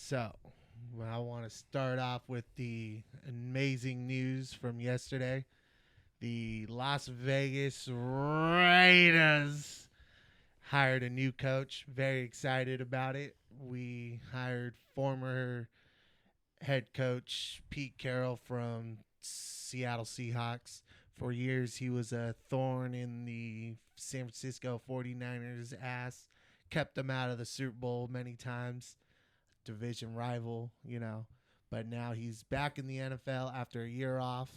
So, I want to start off with the amazing news from yesterday. The Las Vegas Raiders hired a new coach. Very excited about it. We hired former head coach Pete Carroll from Seattle Seahawks. For years, he was a thorn in the San Francisco 49ers' ass, kept them out of the Super Bowl many times, division rival. But now he's back in the NFL after a year off,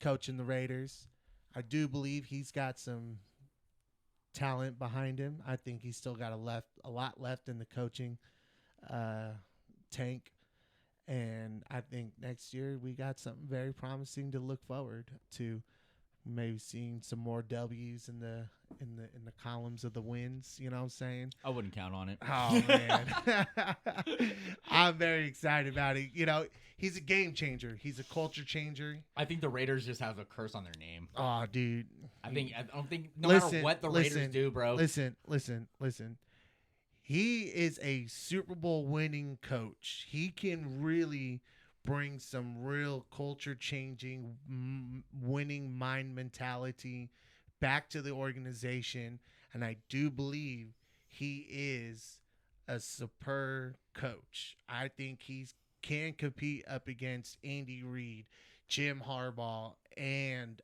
coaching the Raiders. I do believe he's got some talent behind him. I think he's still got a lot left in the coaching tank. And I think next year we got something very promising to look forward to. Maybe seeing some more W's in the columns of the wins. You know what I'm saying? I wouldn't count on it. Oh man, I'm very excited about it. He's a game changer. He's a culture changer. I think the Raiders just have a curse on their name. Oh, dude. I don't think matter what the Raiders do, bro. Listen. He is a Super Bowl winning coach. He can really bring some real culture changing, winning mind mentality back to the organization. And I do believe he is a superb coach. I think he can compete up against Andy Reid, Jim Harbaugh, and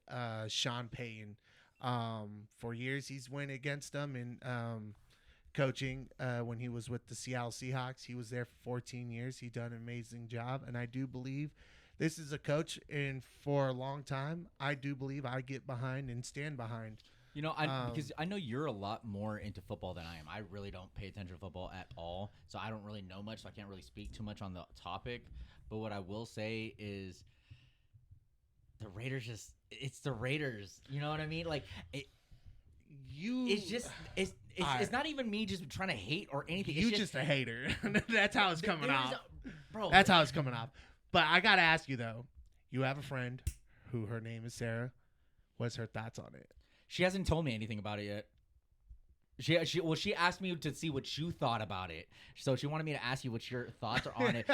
Sean Payton. For years, he's went against them in coaching when he was with the Seattle Seahawks. He was there for 14 years. He done an amazing job, and I do believe this is a coach, and for a long time, I do believe I get behind and stand behind. Because I know you're a lot more into football than I am. I really don't pay attention to football at all, so I don't really know much, so I can't really speak too much on the topic. But what I will say is the Raiders it's the Raiders. You know what I mean? Like, it's not even me just trying to hate or anything. You just a hater. That's how it's coming off. Bro. That's how it's coming off. But I got to ask you, though. You have a friend who her name is Sarah. What's her thoughts on it? She hasn't told me anything about it yet. She asked me to see what you thought about it. So she wanted me to ask you what your thoughts are on it.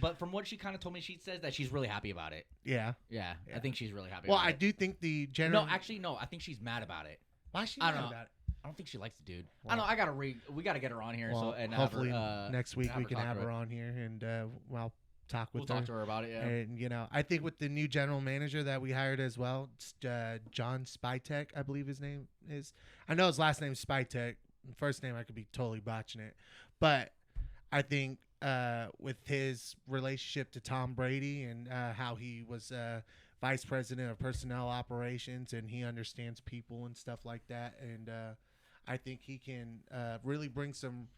But from what she kind of told me, she says that she's really happy about it. Yeah. Yeah. I think she's really happy well, about it. I do think the general... No. I think she's mad about it. Why is she mad about it? I don't think she likes the dude. Well, I don't know. We got to get her on here. Well, hopefully next week we can have her on here and talk with her. We'll talk to her about it, yeah. And, I think with the new general manager that we hired as well, John Spytek, I believe his name is. I know his last name is Spytek. First name, I could be totally botching it. But I think with his relationship to Tom Brady and how he was vice president of personnel operations and he understands people and stuff like that. And I think he can really bring some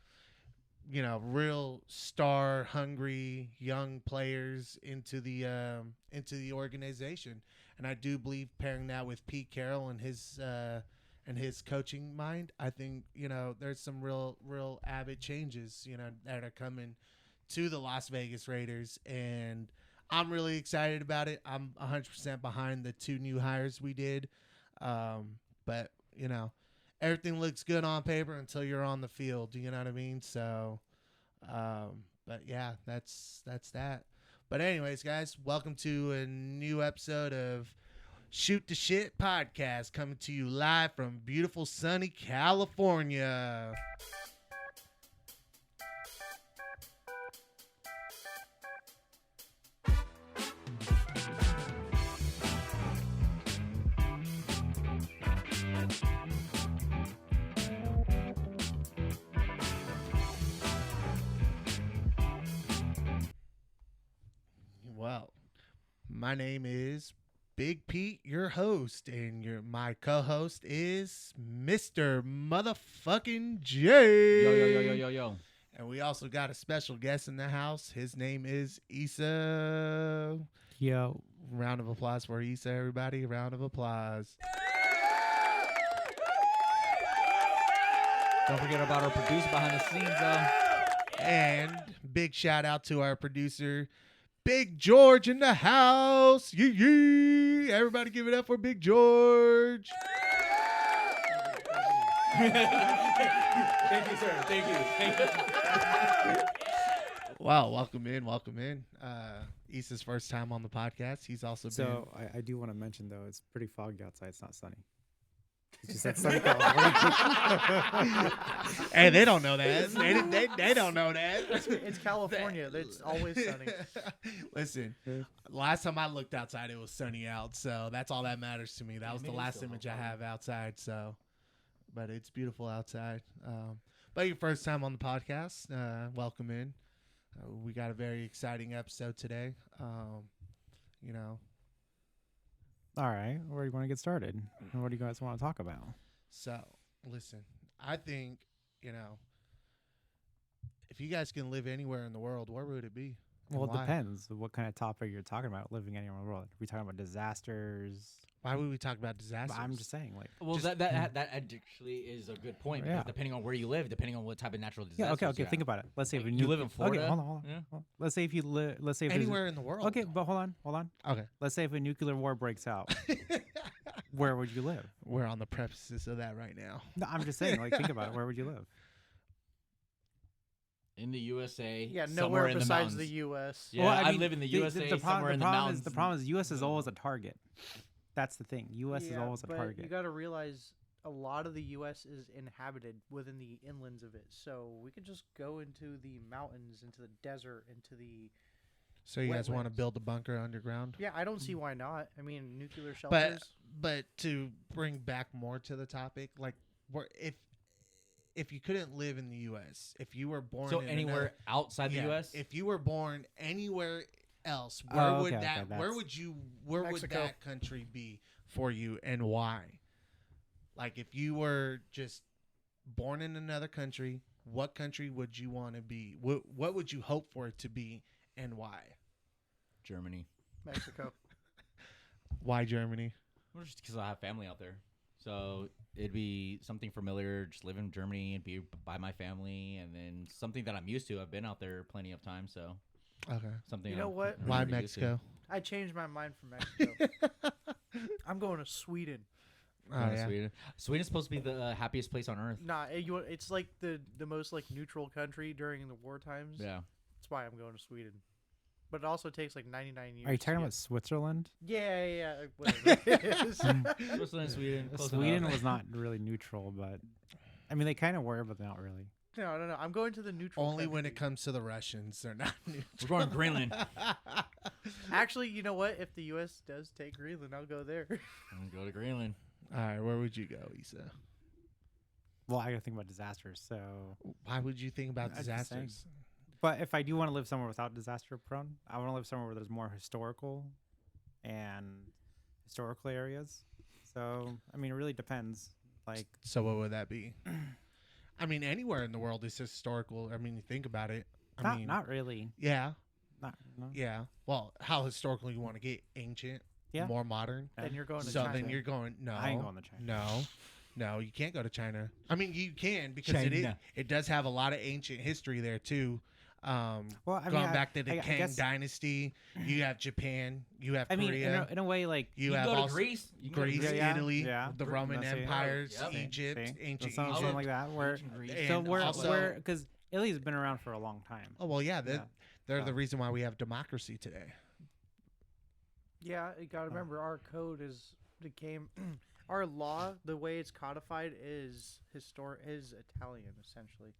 real star hungry young players into the organization. And I do believe pairing that with Pete Carroll and his coaching mind, I think there's some real avid changes that are coming to the Las Vegas Raiders, and I'm really excited about it. I'm 100% behind the two new hires we did, but everything looks good on paper until you're on the field. You know what I mean? So, but yeah, that's that. But anyways, guys, welcome to a new episode of Shoot the Shit Podcast, coming to you live from beautiful sunny California. Well, my name is Big Pete, your host, and my co-host is Mr. Motherfucking J. Yo. And we also got a special guest in the house. His name is Issa. Yo. Round of applause for Issa, everybody. Round of applause. Don't forget about our producer behind the scenes, though. And big shout out to our producer, Big George in the house. Yee. Everybody give it up for Big George. Thank you, sir. Thank you. Well, welcome in, welcome in. Issa's first time on the podcast. He's also So I do want to mention though, it's pretty foggy outside. It's not sunny. It's just that sunny California. Hey, they don't know that. They don't know that. It's California. It's always sunny. Listen, last time I looked outside, it was sunny out, so that's all that matters to me. That was the last image I have outside. So, but it's beautiful outside. But your first time on the podcast, welcome in. We got a very exciting episode today. You know, All right, where do you want to get started? What do you guys want to talk about? so listen, I think, if you guys can live anywhere in the world, where would it be? and Well, it why? depends what kind of topic you're talking about. Living anywhere in the world. Are we talking about disasters? Why would we talk about disasters? I'm just saying, like. Well, Just- that actually is a good point because Yeah. depending on where you live, depending on what type of natural Yeah. disasters. Okay. Think about it. Let's say if Like, you you live in Florida? Okay, hold on. Yeah. Well, let's say if you live. Let's say if there's a- Anywhere in the world. Okay, but hold on. Okay. Let's say if a nuclear war breaks out, where would you live? We're on the premises of that right now. No, I'm just saying. Like, think about it. Where would you live? In the USA. Yeah, somewhere nowhere in besides the the mountains. U.S. Yeah, I live in the USA, somewhere in the mountains. The problem is U.S. is always a target. That's the thing. U.S. is Yeah, always a but target. You got to realize a lot of the U.S. is inhabited within the inlands of it, so we could just go into the mountains, into the desert, into the. So you guys want to Wetlands. build a bunker underground? Yeah, I don't see why not. I mean, nuclear But shelters. but to bring back more to the topic, like if you couldn't live in the U.S., if you were born So in anywhere outside the yeah, U.S. if you were born anywhere else, where Oh, would okay, that okay, where that's- would you where would Mexico. that country be for you and why? Like if you were just born in another country, what country would you want to be? What would you hope for it to be and why? Germany. Mexico. Why Germany? Well, just because I have family out there. So it'd be something familiar, just live in Germany and be by my family, and then something that I'm used to. I've been out there plenty of times, so Okay. something. You know I'm what? really Why used to. Mexico? I changed my mind for Mexico. I'm going to Sweden. Oh, Going to yeah. Sweden. Sweden's supposed to be the happiest place on earth. Nah, it's like the most like neutral country during the war times. Yeah. That's why I'm going to Sweden. But it also takes like 99 years. Are you to talking get- about Switzerland? Yeah, whatever it is. Switzerland, Sweden. close Sweden enough. was not really neutral, but I mean they kind of were, but not really. No. I'm going to the neutral. Only when it country. comes to the Russians, they're not neutral. We're going to Greenland. Actually, you know what? If the U.S. does take Greenland, I'll go there. I'm gonna go to Greenland. All right, where would you go, Issa? Well, I gotta think about disasters. So, Why would you think about I'm just saying. disasters? but if I do want to live somewhere without disaster prone, I want to live somewhere where there's more historical areas. So, I mean, it really depends. Like, So what would that be? I mean, anywhere in the world is historical. I mean, you think about it. I mean, not really. yeah, Not. No. yeah. Well, how historical you want to get? Ancient, Yeah. more modern. Yeah. Then you're going to So China. then you're going no. I ain't going to China. No, you can't go to China. I mean, you can because China. it does have a lot of ancient history there too. Well, I Going mean, back to the I Kang guess- Dynasty, you have Japan, you have I mean, Korea, in a way, like you can have go to also Greece. You can go to Greece, Greece. Yeah, Italy, yeah. the Roman That's it. empires, Yep. Egypt, See? ancient So something Egypt. like that. Where Ancient Greece. And so we're also- because Italy's been around for a long time. Oh well, yeah, Yeah. they're the So- reason why we have democracy today. Yeah, you gotta remember our code became our law. The way it's codified is Italian essentially.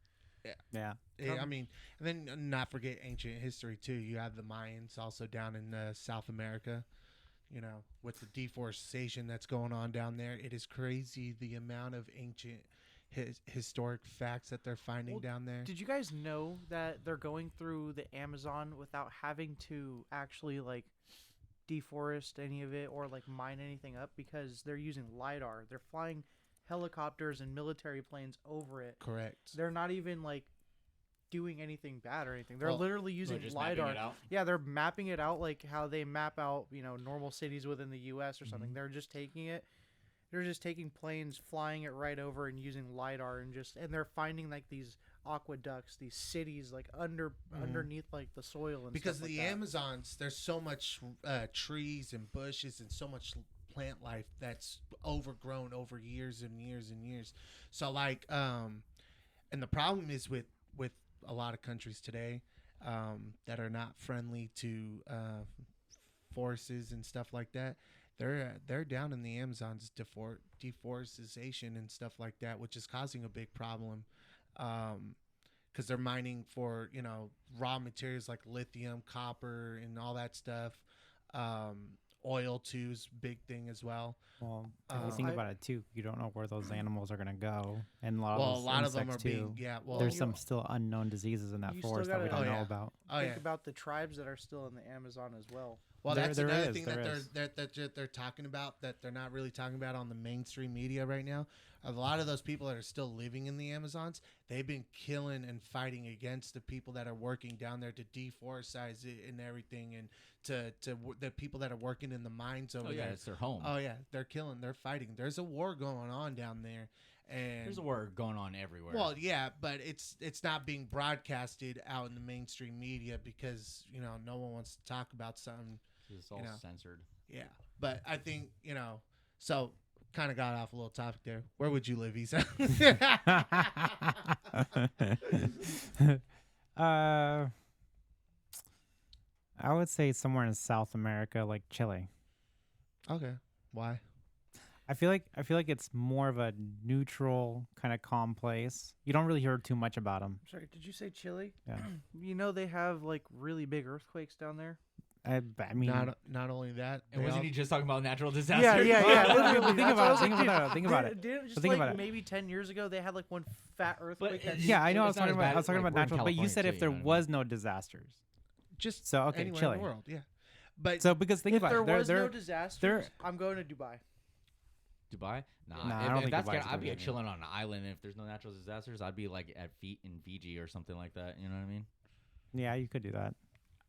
Yeah. I mean, and then not forget ancient history too. You have the Mayans also down in South America. You know, with the deforestation that's going on down there, it is crazy the amount of ancient historic facts that they're finding Well, down there. Did you guys know that they're going through the Amazon without having to actually like deforest any of it or like mine anything up because they're using LiDAR. They're flying helicopters and military planes over it. Correct. They're not even like doing anything bad or anything. They're Well, literally They're using just mapping LiDAR. it out. Yeah, they're mapping it out like how they map out, normal cities within the US or something. They're just taking it. They're just taking planes, flying it right over and using LiDAR and they're finding like these aqueducts, these cities like underneath like the soil and Because stuff the like that. Amazons, there's so much trees and bushes and so much plant life that's overgrown over years and years and years. So like, and the problem is with a lot of countries today, that are not friendly to forests and stuff like that. They're down in the Amazon's deforestation and stuff like that, which is causing a big problem. Because they're mining for raw materials like lithium, copper, and all that stuff. Oil too is a big thing as well. Well, if you think about it too, you don't know where those animals are gonna go, and a Well, a lot lot of of them are too. being Well, There's some still unknown diseases in that You still forest that we gotta- don't Oh, know yeah. about. oh Think yeah. about the tribes that are still in the Amazon as well. Well, There- that's there another is, thing there that they're talking about that they're not really talking about on the mainstream media right now. A lot of those people that are still living in the Amazons, they've been killing and fighting against the people that are working down there to deforestize it and everything, and to the people that are working in the mines over Oh yeah, there. it's their home. Oh yeah, they're fighting. There's a war going on down there, and There's a war going on everywhere. well, yeah, but it's not being broadcasted out in the mainstream media because no one wants to talk about something. it's all censored. Yeah, but I think so. Kind of got off a little topic there. Where would you live, Isa? I would say somewhere in South America, like Chile. Okay, why? I feel like it's more of a neutral kind of calm place. You don't really hear too much about them. Sorry, did you say Chile? Yeah. They have like really big earthquakes down there. I mean, Not only that, And they wasn't al- he just talking about natural disasters? Literally, think That's what I about it. was Think like, about it. Think about it. Didn't just think like about it. maybe 10 years ago they had like one fat earthquake. that it's- Yeah, I know. I was it's not talking as about. bad I was as, talking like, about we're in natural, but you California said too, if there you know what I was no disasters. just So okay, anywhere Chile. in the world, yeah. But So because think if about there it, was no they're disasters, I'm going to Dubai. Dubai? Nah, Nah, I don't if think that's Dubai's good, a I'd good be idea. chilling on an island. If there's no natural disasters, I'd be like at feet in Fiji or something like that. You know what I mean? yeah, you could do that.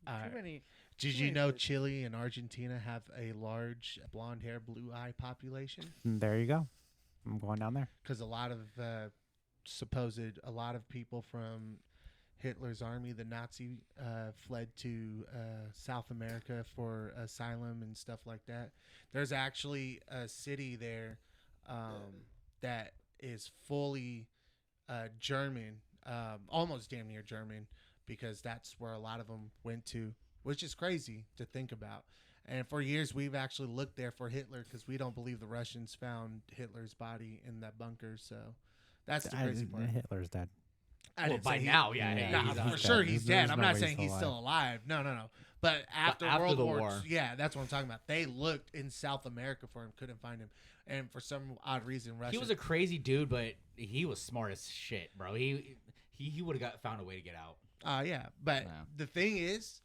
uh, Too many. did too you many know places. Chile and Argentina have a large blonde hair, blue eye population? There you go. I'm going down there. Because a lot of a lot of people from Hitler's army, the Nazi, fled to South America for asylum and stuff like that. There's actually a city there that is fully German, almost damn near German, because that's where a lot of them went to, which is crazy to think about. And for years, we've actually looked there for Hitler because we don't believe the Russians found Hitler's body in that bunker. So that's the crazy part. Hitler's dead. I Well, didn't by say he- now, yeah, Yeah, Nah, he's for out. sure dead. he's There's dead. I'm no not way saying he's he's still alive. No. But after after World the War, war. yeah, that's what I'm talking about. They looked in South America for him, couldn't find him, and for some odd reason, Russia. He was a crazy dude, but he was smart as shit, bro. He would have found a way to get out. Yeah, but Yeah. the thing is,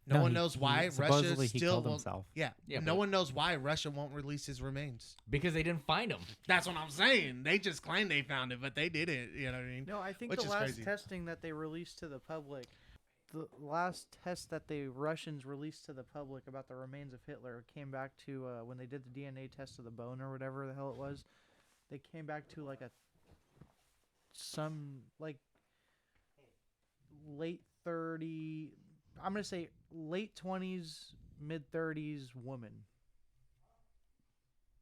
no one knows why Russia supposedly he still killed won't. himself. Yeah, Yeah, no but- one knows why Russia won't release his remains. Because they didn't find him. That's what I'm saying. They just claim they found it, but they didn't. You know what I mean? No, I think Which the is last crazy. testing that they released to the public, the last test that the Russians released to the public about the remains of Hitler came back to when they did the DNA test of the bone or whatever the hell it was. They came back to like some late 30. I'm gonna say late 20s, mid 30s woman.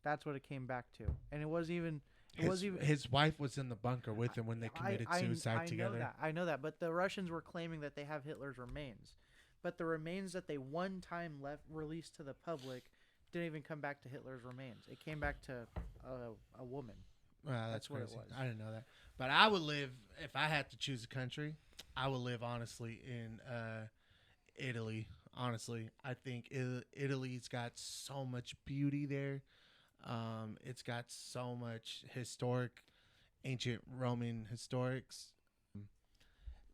That's what it came back to, and it wasn't even. His wife was in the bunker with him when they committed suicide I together. know that. I know that. But the Russians were claiming that they have Hitler's remains. But the remains that they one time released to the public didn't even come back to Hitler's remains. It came back to a woman. That's what it crazy. was. I didn't know that. But I would live, if I had to choose a country, I would live honestly in Italy. Honestly, I think Italy's got so much beauty there. It's got so much ancient Roman historics.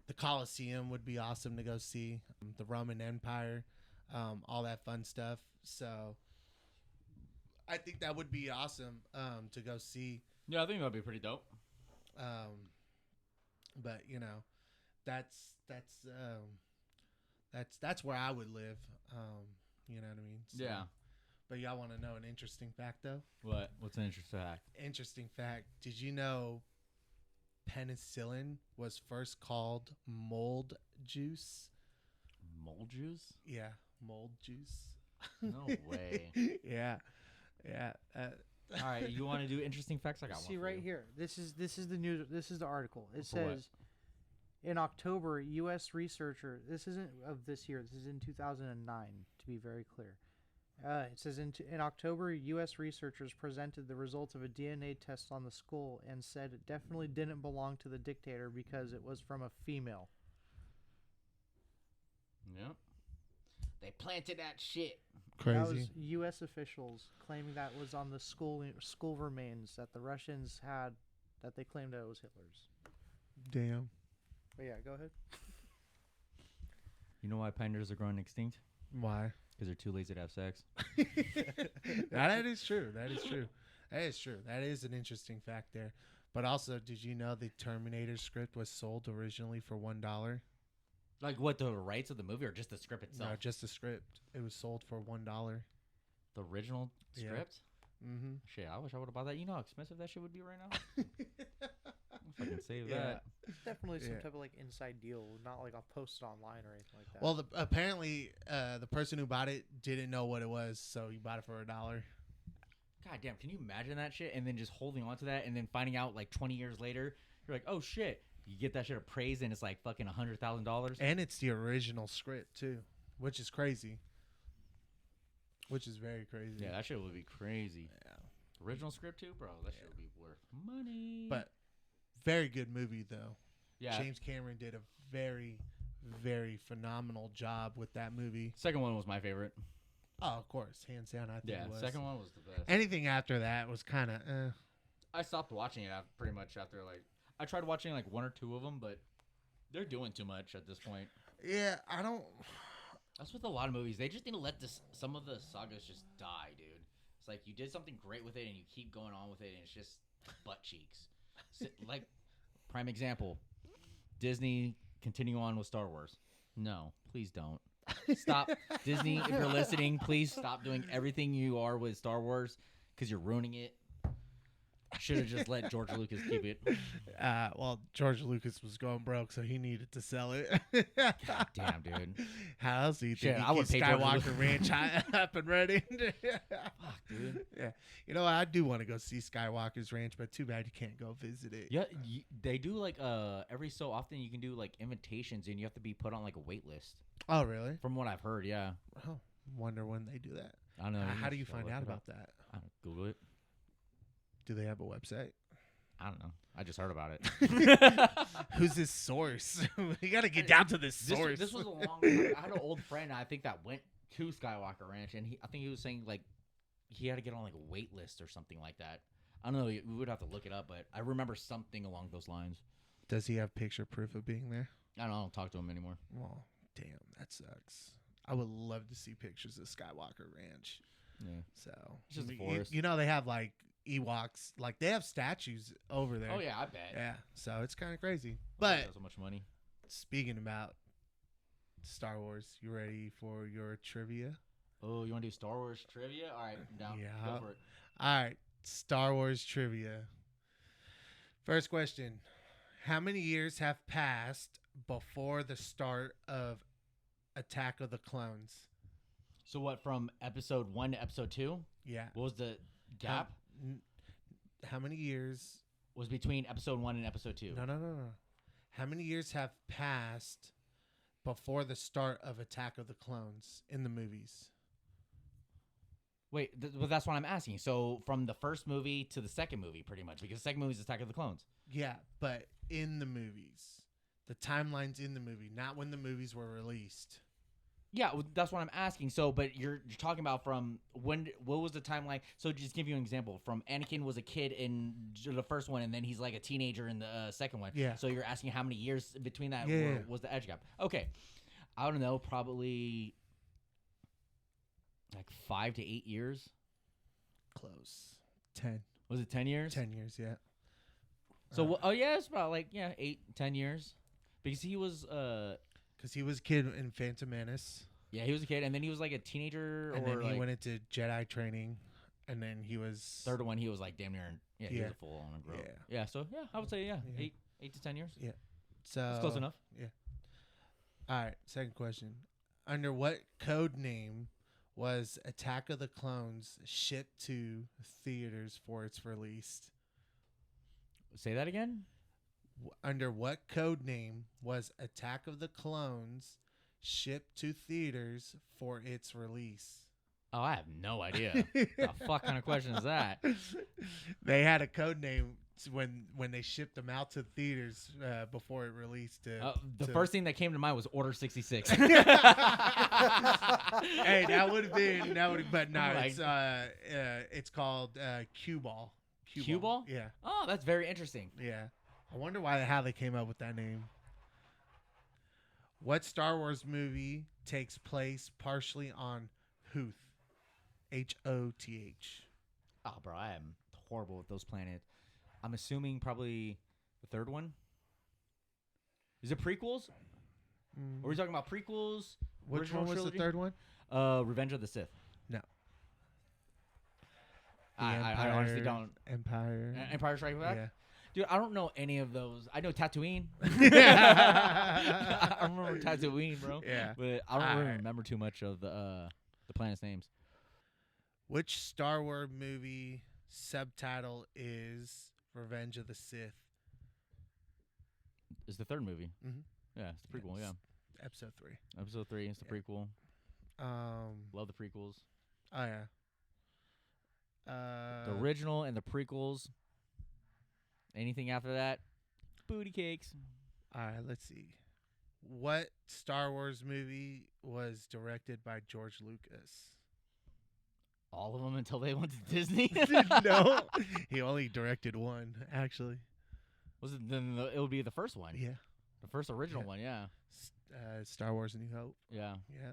The Colosseum would be awesome to go see. The Roman Empire, all that fun stuff. So I think that would be awesome to go see. Yeah, I think that'd be pretty dope. But that's where I would live. You know what I mean? So, Yeah. But y'all want to know an interesting fact, though? What? What's an interesting fact? Interesting fact. Did you know penicillin was first called mold juice? Mold juice? Yeah, mold juice. No way. Yeah. All right, you want to do interesting facts? I got See one. for right you. here. This is the news. This is the article. It For what? says In October, U.S. researcher. This isn't of this year. This is in 2009. To be very clear, it says in October, U.S. researchers presented the results of a DNA test on the skull and said it definitely didn't belong to the dictator because it was from a female. Yep. They planted that shit. That was Crazy. U.S. officials claiming that was on the skull remains that the Russians had, that they claimed that it was Hitler's. Damn. But yeah, go ahead. You know why pandas are growing extinct? Why? Because they're too lazy to have sex. That is true. That is true. That is true. That is an interesting fact there. But also, did you know the Terminator script was sold originally for $1? Like what, the rights of the movie or just the script itself? No, just the script. It was sold for $1. The original Yeah. script? Mm-hmm. Shit, I wish I would have bought that. You know how expensive that shit would be right now? If I can save that. Definitely some Yeah. type of like inside deal, not like I'll post it online or anything like that. Well, apparently, the person who bought it didn't know what it was, so he bought it for $1. God damn, can you imagine that shit? And then just holding on to that and then finding out like 20 years later, you're like, oh shit. You get that shit appraised and it's like fucking $100,000. And it's the original script, too, which is crazy. Which is very crazy. Yeah, that shit would be crazy. Yeah. Original script too, bro. That shit would be worth money. But very good movie, though. yeah, James Cameron did a very, very phenomenal job with that movie. second one was my favorite. Oh, of course. Hands down, I think Yeah, it was. second one was the best. Anything after that was kind of I stopped watching it pretty much after like I tried watching like one or two of them, but they're doing too much at this point. Yeah, I don't... That's with a lot of movies. They just need to let some of the sagas just die, dude. It's like you did something great with it and you keep going on with it and it's just butt cheeks. Like, prime example, Disney continue on with Star Wars. No, please don't. Stop. Disney, if you're listening, please stop doing everything you are with Star Wars because you're ruining it. Should have just let George Lucas keep it. well, George Lucas was going broke, so he needed to sell it. God damn, dude. How else do you Shit, think I he would keeps pay George Skywalker Lucas. Ranch up and ready? Fuck, dude. Yeah, you know what? I do want to go see Skywalker's Ranch, but too bad you can't go visit it. Yeah, they do like every so often you can do like invitations and you have to be put on like a wait list. Oh, really? From what I've heard, yeah. Oh, wonder when they do that. I don't know. How do you should find look out it about up. that? I don't Google it. Do they have a website? I don't know. I just heard about it. Who's this source? You got to get down to this source. This was a long time. I had an old friend I think that went to Skywalker Ranch and I think he was saying like he had to get on like a wait list or something like that. I don't know. We would have to look it up, but I remember something along those lines. Does he have picture proof of being there? I don't talk to him anymore. Well, damn, that sucks. I would love to see pictures of Skywalker Ranch. Yeah. So It's just a you- forest. you know they have like Ewoks, like they have statues over there. Oh yeah, I bet. Yeah, so it's kind of crazy. But But so much money. speaking about Star Wars, you ready for your trivia? Oh, you want to do Star Wars trivia? All right, I'm down. Yeah. Go for it. All right, Star Wars trivia. First question: how many years have passed before the start of Attack of the Clones? So what, from episode 1 to episode 2? Yeah. What was the gap? How many years? Was between episode 1 and episode 2? No. How many years have passed before the start of Attack of the Clones in the movies? Wait, but that's what I'm asking. So from the first movie to the second movie, pretty much, because the second movie is Attack of the Clones. Yeah, but in the movies. The timeline's in the movie, not when the movies were released. Yeah, well, that's what I'm asking. So, but you're talking about from when? What was the timeline? So, just give you an example. From Anakin was a kid in the first one, and then he's like a teenager in the second one. Yeah. So you're asking how many years between that Yeah. was the age gap? Okay, I don't know. Probably like 5 to 8 years. Close. 10. Was it 10 years? 10 years, yeah. So, oh yeah, it's about like 8, 10 years, because he was Because he was a kid in Phantom Menace. yeah, he was a kid, and then he was like a teenager, And or then he like went into Jedi training. And then he was... third one, he was like damn near, he Yeah. was a full on grown. Yeah. Yeah, so yeah, I would say Yeah. 8 to 10 years. So, That's close enough. All right, second question. Under what code name was Attack of the Clones shipped to theaters for its release? Say that again. Under what code name was Attack of the Clones shipped to theaters for its release? Oh, I have no idea. The fuck kind of question is that? They had a code name when they shipped them out to theaters before it released. The first thing that came to mind was Order 66. Hey, that would have been but no, Like- it's called Cue Ball. Cue Ball? Yeah, Oh, that's very interesting. yeah. I wonder how they came up with that name. What Star Wars movie takes place partially on Hoth? Hoth. Oh, bro, I am horrible with those planets. I'm assuming probably the third one. Is it prequels? Are we talking about prequels? Which original one was trilogy? the third one? Revenge of the Sith. No. I honestly don't. Empire. Empire Strikes Back? Yeah. Dude, I don't know any of those. I know Tatooine. I remember Tatooine, bro. Yeah. But I don't really Alright. remember too much of the planets' names. Which Star Wars movie subtitle is Revenge of the Sith? It's the third movie. Mhm. Yeah, it's the prequel. Yeah, Episode 3. Episode 3 is the Yeah. prequel. Love the prequels. Oh yeah. The original and the prequels. Anything after that, booty cakes. All right, let's see. What Star Wars movie was directed by George Lucas? All of them until they went to Disney. No, he only directed one, actually. Was it then? It would be the first one. Yeah. The first original Yeah. one. Yeah. Star Wars: A New Hope. Yeah. Yeah.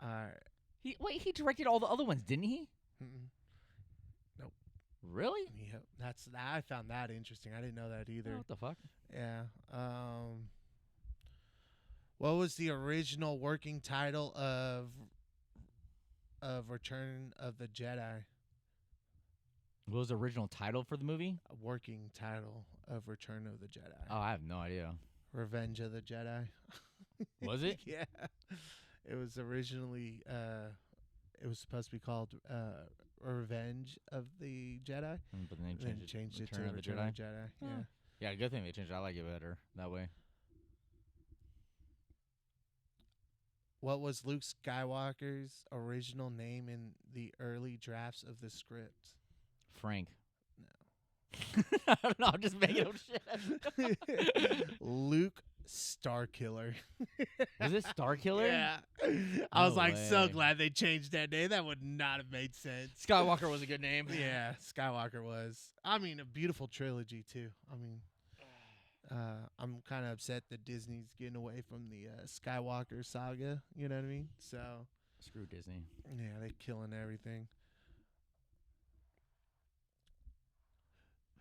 All right. He directed all the other ones, didn't he? Mm-mm. Really? Yeah, I found that interesting. I didn't know that Oh, either. what the fuck? Yeah. What was the original working title of Return of the Jedi? What was the original title for the movie? A working title of Return of the Jedi. Oh, I have no idea. Revenge of the Jedi. Was it? Yeah. It was originally it was supposed to be called Revenge of the Jedi. But then they Then changed, changed it to Return of the Return Jedi. of the Jedi. Huh. Yeah. Yeah, good thing they changed it. I like it better that way. What was Luke Skywalker's original name in the early drafts of the script? Frank. No. I don't know. I'm just making up shit. Luke Starkiller. Was it Starkiller? Yeah. I was No like so way. glad they changed that name. That would not have made sense. Skywalker was a good name. Yeah, Skywalker was. I mean, a beautiful trilogy too. I mean, I'm kind of upset that Disney's getting away from the Skywalker saga. You know what I mean? So Screw Disney. yeah, they're killing everything.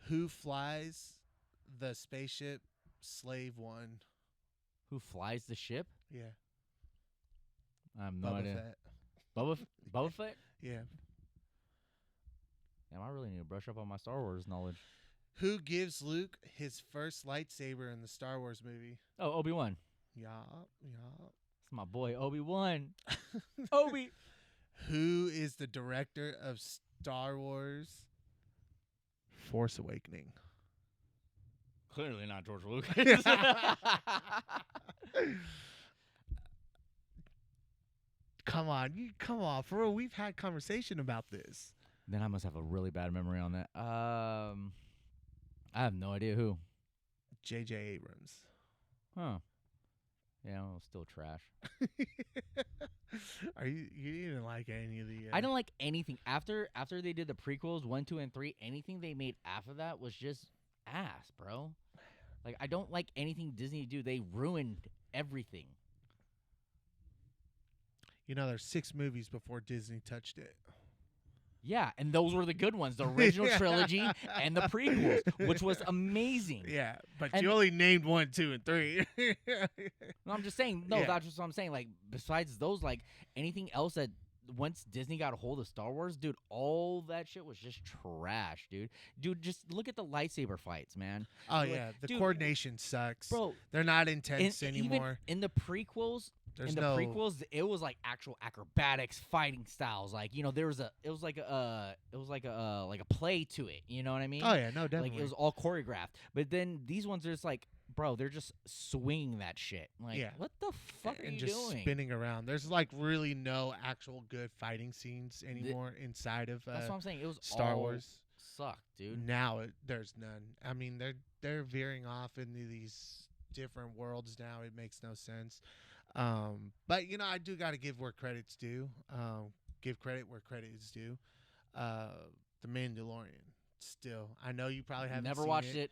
Who flies the spaceship Slave One? Who flies the ship? Yeah, I have no Boba idea. Fett. Boba Fett? Yeah. Damn, I really need to brush up on my Star Wars knowledge. Who gives Luke his first lightsaber in the Star Wars movie? Oh, Obi-Wan. Yup, yup. It's my boy, Obi-Wan. Obi. Who is the director of Star Wars Force Awakening? Clearly not George Lucas. Come on, for real. We've had conversation about this. Then I must have a really bad memory on that. I have no idea who. J.J. Abrams. Huh. Yeah, well, still trash. Are you didn't like any of the? I don't like anything after they did the prequels 1, 2, and 3. Anything they made after that was just ass, bro. Like I don't like anything Disney do. They ruined everything. You know, there's 6 movies before Disney touched it. Yeah, and those were the good ones, the original trilogy and the prequels, which was amazing. Yeah, but And- you only named 1, 2, and 3. No, I'm just saying. No, Yeah. that's what I'm saying. Like besides those, like anything else that once Disney got a hold of Star Wars, dude, all that shit was just trash, dude. Dude, just look at the lightsaber fights, man. Oh Like, yeah, the dude, coordination sucks. Bro, They're not intense even anymore. in the prequels, There's in the no prequels, it was like actual acrobatics, fighting styles. Like, you know, it was like a play to it. You know what I mean? Oh yeah, no, definitely. Like it was all choreographed. But then these ones are just like, bro, they're just swinging that shit. Like, Yeah. what the fuck are and you just doing? spinning around. There's like really no actual good fighting scenes anymore inside of That's what I'm saying. It was Star all Wars. sucked, dude. Now there's none. I mean, they're veering off into these different worlds now. It makes no sense. But you know, I do got to give where credit's due. Give credit where credit is due. The Mandalorian. Still, I know you probably haven't Never seen watched it.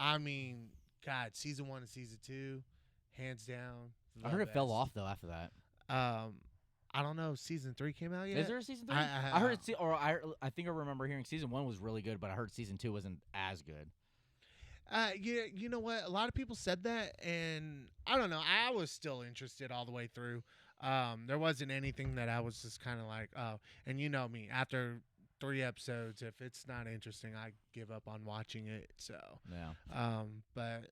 I mean, God, season 1 and season 2, hands down. I the heard it fell best. off though after that. I don't know. Season 3 came out yet? Is there a season 3? I- I heard, I think I remember hearing season 1 was really good, but I heard season 2 wasn't as good. Yeah, you know what? A lot of people said that, and I don't know. I was still interested all the way through. There wasn't anything that I was just kind of like, oh. And you know me, after 3 episodes, if it's not interesting, I give up on watching it. So, Yeah. but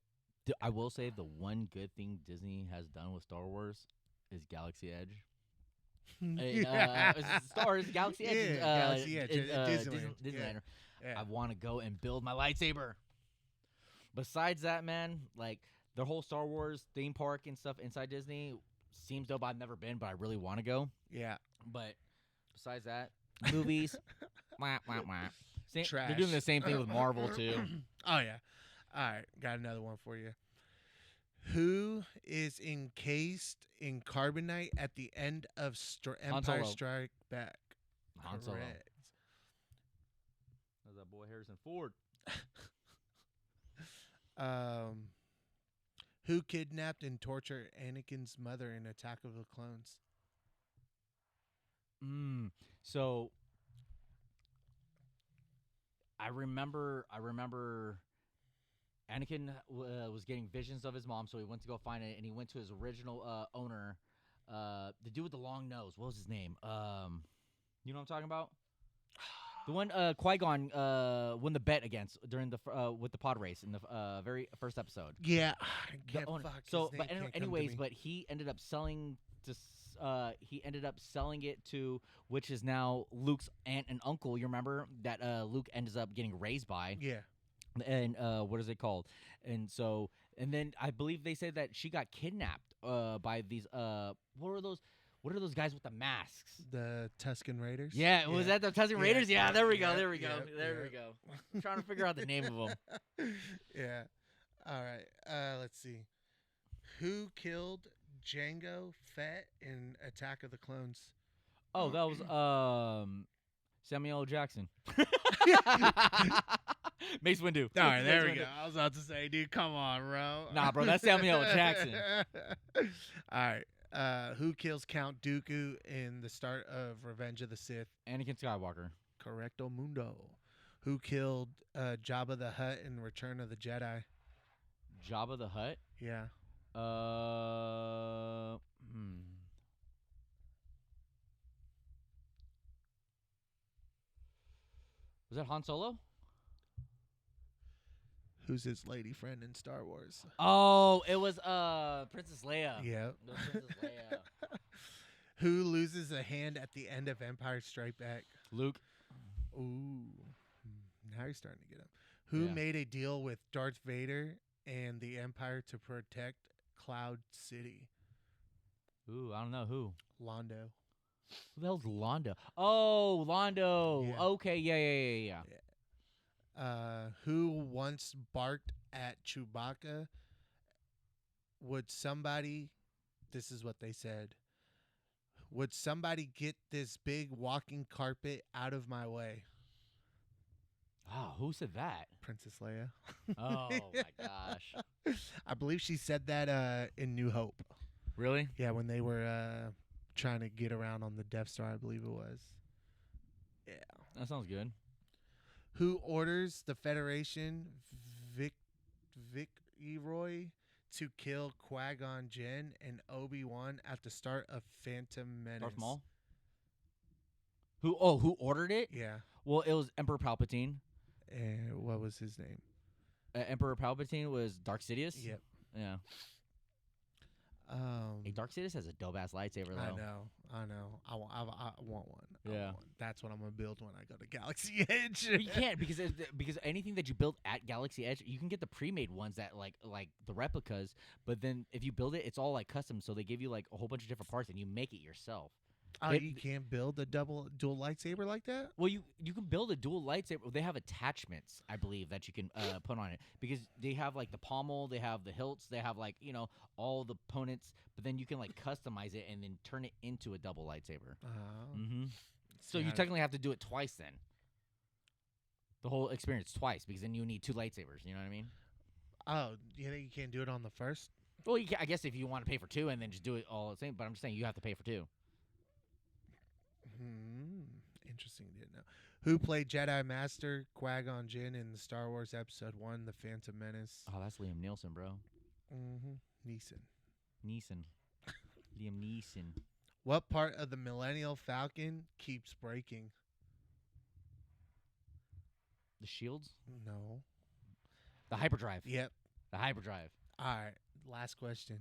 I will say the one good thing Disney has done with Star Wars is Galaxy Edge. Star Wars Galaxy Edge. Yeah, Galaxy Edge at Disneyland. Disneyland. Yeah. I want to go and build my lightsaber. Besides that, man, like the whole Star Wars theme park and stuff inside Disney seems dope. I've never been, but I really want to go. Yeah. But besides that, movies, wah, wah, wah. They're Trash. doing the same thing with Marvel too. Oh yeah. All right, got another one for you. Who is encased in carbonite at the end of Empire Solo. Strike Back? Han Solo. Correct. That's that boy Harrison Ford. Who kidnapped and tortured Anakin's mother in Attack of the Clones? So I remember Anakin was getting visions of his mom, so he went to go find it, and he went to his original owner, the dude with the long nose. What was his name? You know what I'm talking about? The one Qui-Gon won the bet against during the with the pod race in the very first episode. Yeah. The owner. But he ended up selling it to, which is now Luke's aunt and uncle. You remember that Luke ends up getting raised by. Yeah. And what is it called? And so, and then I believe they said that she got kidnapped by these what are those guys with the masks? The Tusken Raiders. Yeah, was that the Tusken Raiders? Yeah, there we go. Yeah, There we go. yeah, There yeah. we go. I'm trying to figure out the name of them. Yeah. All right. Let's see. Who killed Jango Fett in Attack of the Clones? Oh, that was Samuel L. Jackson. Mace Windu. All right, there Mace we Windu. go. I was about to say, dude, come on, bro. Nah, bro, that's Samuel L. Jackson. All right. Who kills Count Dooku in the start of Revenge of the Sith? Anniken Skywalker. Correcto mundo. Who killed Jabba the Hutt in Return of the Jedi? Jabba the Hutt. Yeah. Was that Han Solo? Who's his lady friend in Star Wars? Oh, it was Princess Leia. Yeah. It was Princess Leia. Who loses a hand at the end of Empire Strike Back? Luke. Ooh. Now you're starting to get him. Who Yeah. made a deal with Darth Vader and the Empire to protect Cloud City? Ooh, I don't know who. Londo. Who the hell's Londo? Oh, Londo. Yeah. Okay, yeah. Who once barked at Chewbacca? Would somebody, this is what they said, would somebody get this big walking carpet out of my way? Oh, who said that? Princess Leia. Oh my gosh. I believe she said that in New Hope. Really? Yeah, when they were trying to get around on the Death Star, I believe it was. Yeah. That sounds good. Who orders the Federation Vic Eroy to kill Qui-Gon Jinn and Obi-Wan at the start of Phantom Menace? Darth Maul? Who ordered it? Yeah. Well, it was Emperor Palpatine. And what was his name? Emperor Palpatine was Dark Sidious. Yep. Yeah. Hey, Dark Sidious has a dope ass lightsaber though. I know. I want one. I want Yeah. one. That's what I'm gonna build when I go to Galaxy Edge. Well, you can't because anything that you build at Galaxy Edge, you can get the pre-made ones that like the replicas. But then if you build it, it's all like custom. So they give you like a whole bunch of different parts, and you make it yourself. Oh, It- you can't build a dual lightsaber like that? Well, you can build a dual lightsaber. They have attachments, I believe, that you can put on it because they have like the pommel, they have the hilts, they have like all the components. But then you can like customize it and then turn it into a double lightsaber. Mm-hmm. So you technically have to do it twice then. The whole experience twice because then you need 2 lightsabers. You know what I mean? Oh, you think you can't do it on the first? Well, I guess if you want to pay for 2 and then just do it all the same. But I'm just saying you have to pay for 2. Interesting. Didn't know. Who played Jedi Master Qui-Gon Jinn in the Star Wars Episode 1, The Phantom Menace? Oh, that's Liam Neeson, bro. Neeson. Liam Neeson. What part of the Millennial Falcon keeps breaking? The shields? No. The hyperdrive. Yep. The hyperdrive. All right. Last question.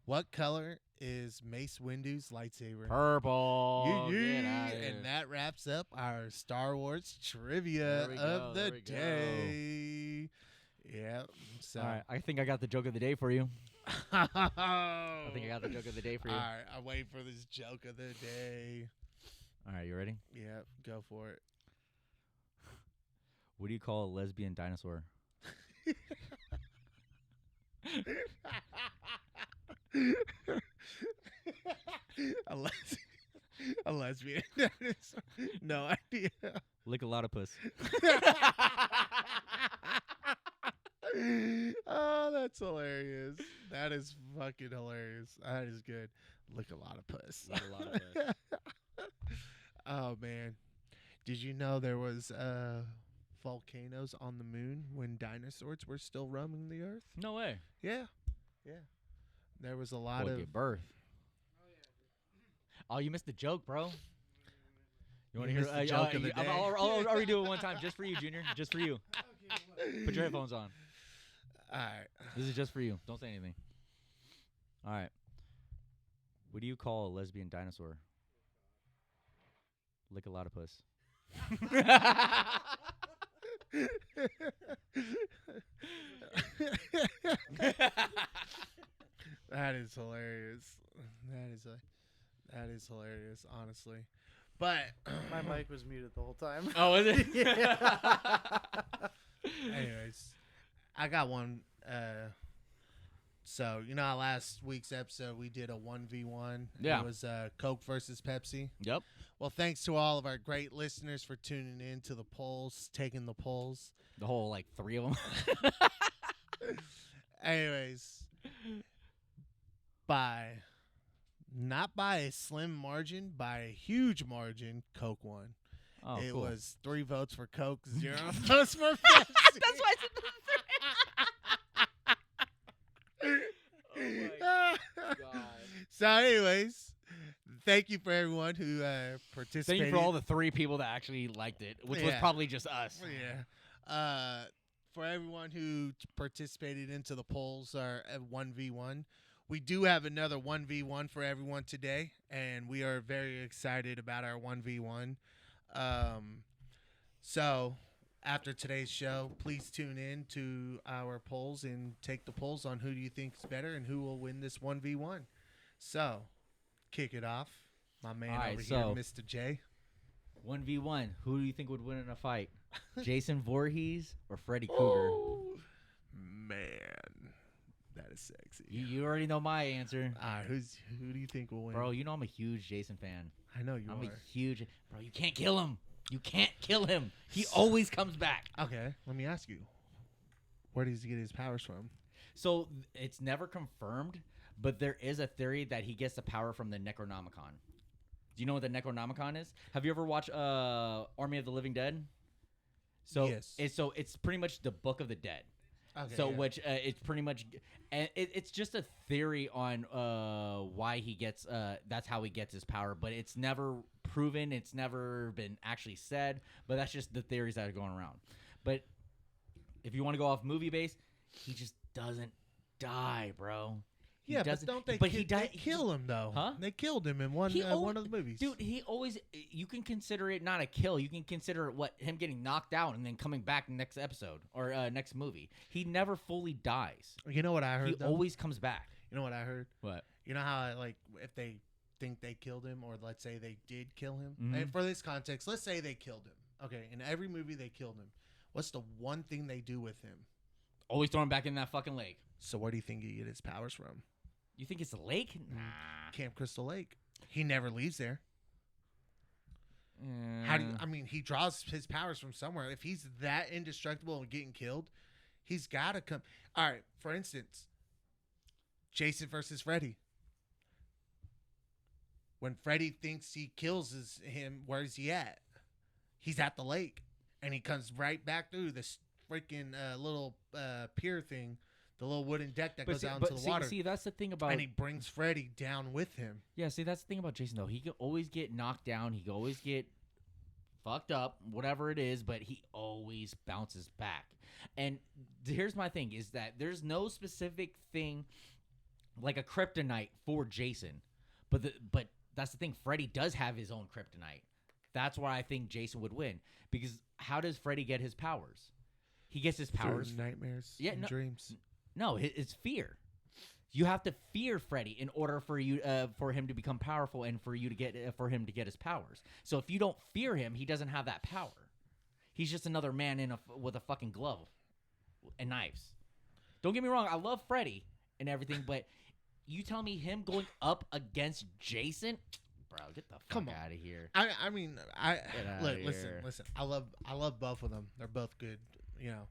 What color is Mace Windu's lightsaber? Purple. Yeah, Get outta here. and that wraps up our Star Wars trivia There we of go, the there we go. day. Yep. So. All right. I think I got the joke of the day for you. I think I got the joke of the day for you. All right. I'm waiting for this joke of the day. All right. You ready? Yep. Go for it. What do you call a lesbian dinosaur? a lesbian. No idea. Lick a lot of puss. Oh, that's hilarious. That is fucking hilarious. That is good. Lick a lot of puss. Lick a lot of puss. Oh man, did you know there was volcanoes on the moon when dinosaurs were still roaming the earth? No way. Yeah, yeah. There was a lot Boy, of. give birth. Oh, you missed the joke, bro. You want to You hear missed the joke of the day. I'll redo it one time just for you, Junior. Just for you. Put your headphones on. All right. This is just for you. Don't say anything. All right. What do you call a lesbian dinosaur? Lick a lot of puss. That is hilarious. That is hilarious, honestly. But My mic was muted the whole time. Oh, is it? anyways, I got one. So you know, how last week's episode we did a 1v1. Yeah. It was Coke versus Pepsi. Yep. Well, thanks to all of our great listeners for tuning in to the polls, taking the polls. The whole, like, 3 of them. Anyways, not by a slim margin, by a huge margin, Coke won. Oh, It cool. was 3 votes for Coke, 0 votes for Pepsi. That's why I said God. So, anyways, thank you for everyone who participated. Thank you for all the 3 people that actually liked it, which was Yeah. probably just us. Yeah. For everyone who participated into the polls are at 1v1. We do have another 1v1 for everyone today, and we are very excited about our 1v1. So after today's show, please tune in to our polls and take the polls on who do you think is better and who will win this 1v1. So, kick it off. My man All right, over so- here, Mr. J. 1v1. Who do you think would win in a fight? Jason Voorhees or Freddy Krueger? Oh, man, that is sexy. You already know my answer. Who do you think will win? Bro, you know I'm a huge Jason fan. I know you I'm are. a huge... Bro, you can't kill him. You can't kill him. He always comes back. Okay, let me ask you. Where does he get his powers from? So it's never confirmed, but there is a theory that he gets the power from the Necronomicon. Do you know what the Necronomicon is? Have you ever watched Army of the Living Dead? So Yes. It's pretty much the Book of the Dead. Okay, So yeah. which it's pretty much, and it's just a theory on why he gets that's how he gets his power, but it's never proven. It's never been actually said. But that's just the theories that are going around. But if you want to go off movie base, he just doesn't die, bro. He Yeah, but doesn't- don't they? But ki- he died. They kill him though. Huh? They killed him in one He one of the movies. Dude, he always. You can consider it not a kill. You can consider it him getting knocked out and then coming back next episode or next movie. He never fully dies. You know what I heard? He though? always comes back. You know what I heard? What? You know how like if they think they killed him, or let's say they did kill him. Mhm. And for this context, let's say they killed him. Okay, in every movie they killed him. What's the one thing they do with him? Always throw him back in that fucking lake. So where do you think he get his powers from? You think it's a lake? Nah. Camp Crystal Lake. He never leaves there. How do you, I mean, he draws his powers from somewhere. If he's that indestructible and getting killed, he's got to come. All right, for instance, Jason versus Freddy. When Freddy thinks he kills him, where's he at? He's at the lake, and he comes right back through this freaking little pier thing, the little wooden deck that goes out into the water. See, that's the thing about. And he brings Freddy down with him. Yeah, see, that's the thing about Jason, though. He can always get knocked down. He can always get fucked up, whatever it is, but he always bounces back. And here's my thing, is that there's no specific thing like a kryptonite for Jason. But that's the thing. Freddy does have his own kryptonite. That's why I think Jason would win. Because how does Freddy get his powers? He gets his powers. Through nightmares and no, dreams. No, it's fear. You have to fear Freddy in order for him to become powerful and for him to get his powers. So if you don't fear him, he doesn't have that power. He's just another man with a fucking glove and knives. Don't get me wrong, I love Freddy and everything, but you tell me him going up against Jason, bro, get the fuck out of here. I mean, outta listen. I love both of them. They're both good, you know.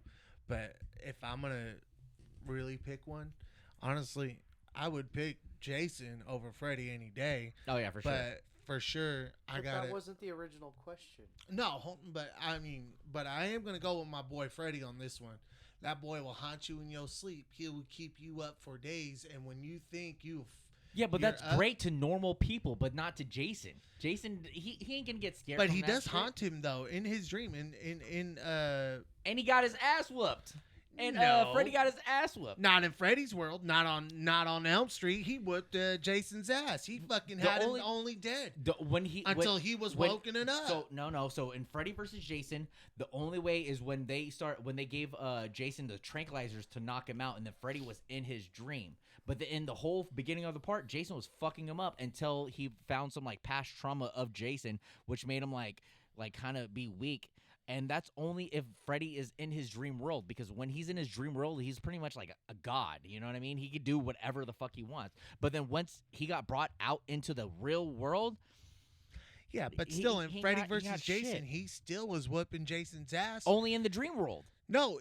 But if I'm gonna really pick one, honestly, I would pick Jason over Freddy any day. Oh yeah, for sure. But for sure, I But got that wasn't the original question. No, but I am gonna go with my boy Freddy on this one. That boy will haunt you in your sleep. He will keep you up for days, and when you think Yeah, but you're that's up- great to normal people, but not to Jason. Jason, he ain't gonna get scared. But from he that does shit. haunt him though in his dream. And he got his ass whooped. And No. Freddy got his ass whooped. Not in Freddy's world. Not on Elm Street. He whooped Jason's ass. He fucking had him only dead until he was woken up. So no. So in Freddy versus Jason, the only way is when they gave Jason the tranquilizers to knock him out, and then Freddy was in his dream. But in the whole beginning of the part, Jason was fucking him up until he found some like past trauma of Jason, which made him like kind of be weak. And that's only if Freddy is in his dream world, because when he's in his dream world, he's pretty much like a god. You know what I mean? He could do whatever the fuck he wants. But then once he got brought out into the real world, yeah, but still, in Freddy he versus got Jason, shit. he still was whooping Jason's ass. only in the dream world. No,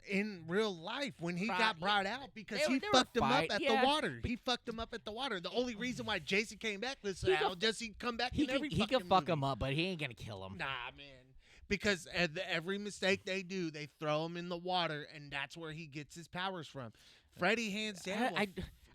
in real life when he Right, got brought out because they he were fucked him up fight- at yeah, the water. He fucked him up at the water. The only reason why Jason came back this He how could- does he come back He in every can fucking fuck movie? him up, but he ain't gonna kill him. Nah, man. Because every mistake they do, they throw him in the water, and that's where he gets his powers from. Freddy, hands down.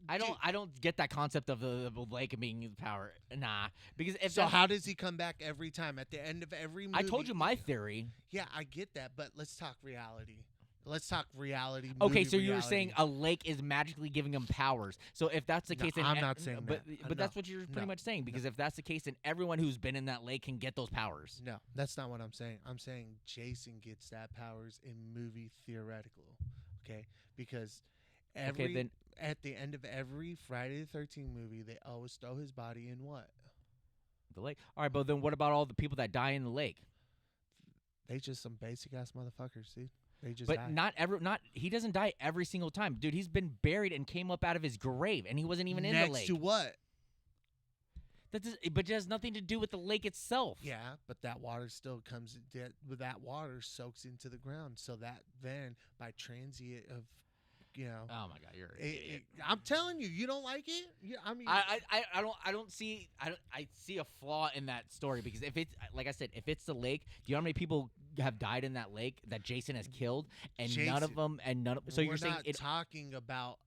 I don't get that concept of the lake being the power. Nah, because if So that's- how does he come back every time at the end of every movie? I told you my theory. Yeah, I get that, but let's talk reality. Let's talk reality. Okay, movie so you were reality. saying a lake is magically giving him powers. So if that's the No, case, then I'm not saying but that. but that's No, what you're pretty no, much saying, because if that's the case, then everyone who's been in that lake can get those powers. No, that's not what I'm saying. I'm saying Jason gets that powers in movie theoretical. Okay, because then- at the end of every Friday the 13th movie, they always throw his body in what? The lake. All right, but then what about all the people that die in the lake? They just some basic ass motherfuckers, dude. They just But die. he doesn't die every single time, dude. He's been buried and came up out of his grave, and he wasn't even in the Next lake. to what? But it has nothing to do with the lake itself. Yeah, but that water still comes. That water soaks into the ground, so that then by transient of, Oh my god, you're an idiot. I'm telling you, you don't like it. Yeah, I mean, I don't see I see a flaw in that story, because if it's like I said, if it's the lake, do you know how many people have died in that lake that Jason has killed, and none of Jason, them, So We're you're saying not it? talking about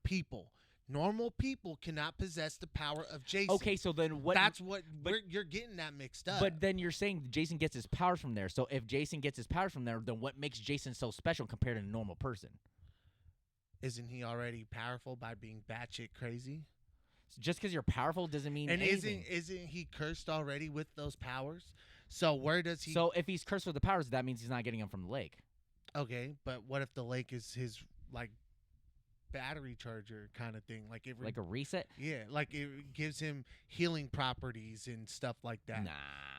people. Normal people cannot possess the power of Jason. Okay, so then what? That's what but- you're getting that mixed up. But then you're saying Jason gets his powers from there. So if Jason gets his powers from there, then what makes Jason so special compared to a normal person? isn't he already powerful by being batshit crazy? Just because you're powerful doesn't mean And anything. isn't he cursed already with those powers? So where does he? So if he's cursed with the powers, that means he's not getting them from the lake. Okay, but what if the lake is his like battery charger kind of thing? Like it, Like a reset? yeah, like it gives him healing properties and stuff like that. Nah.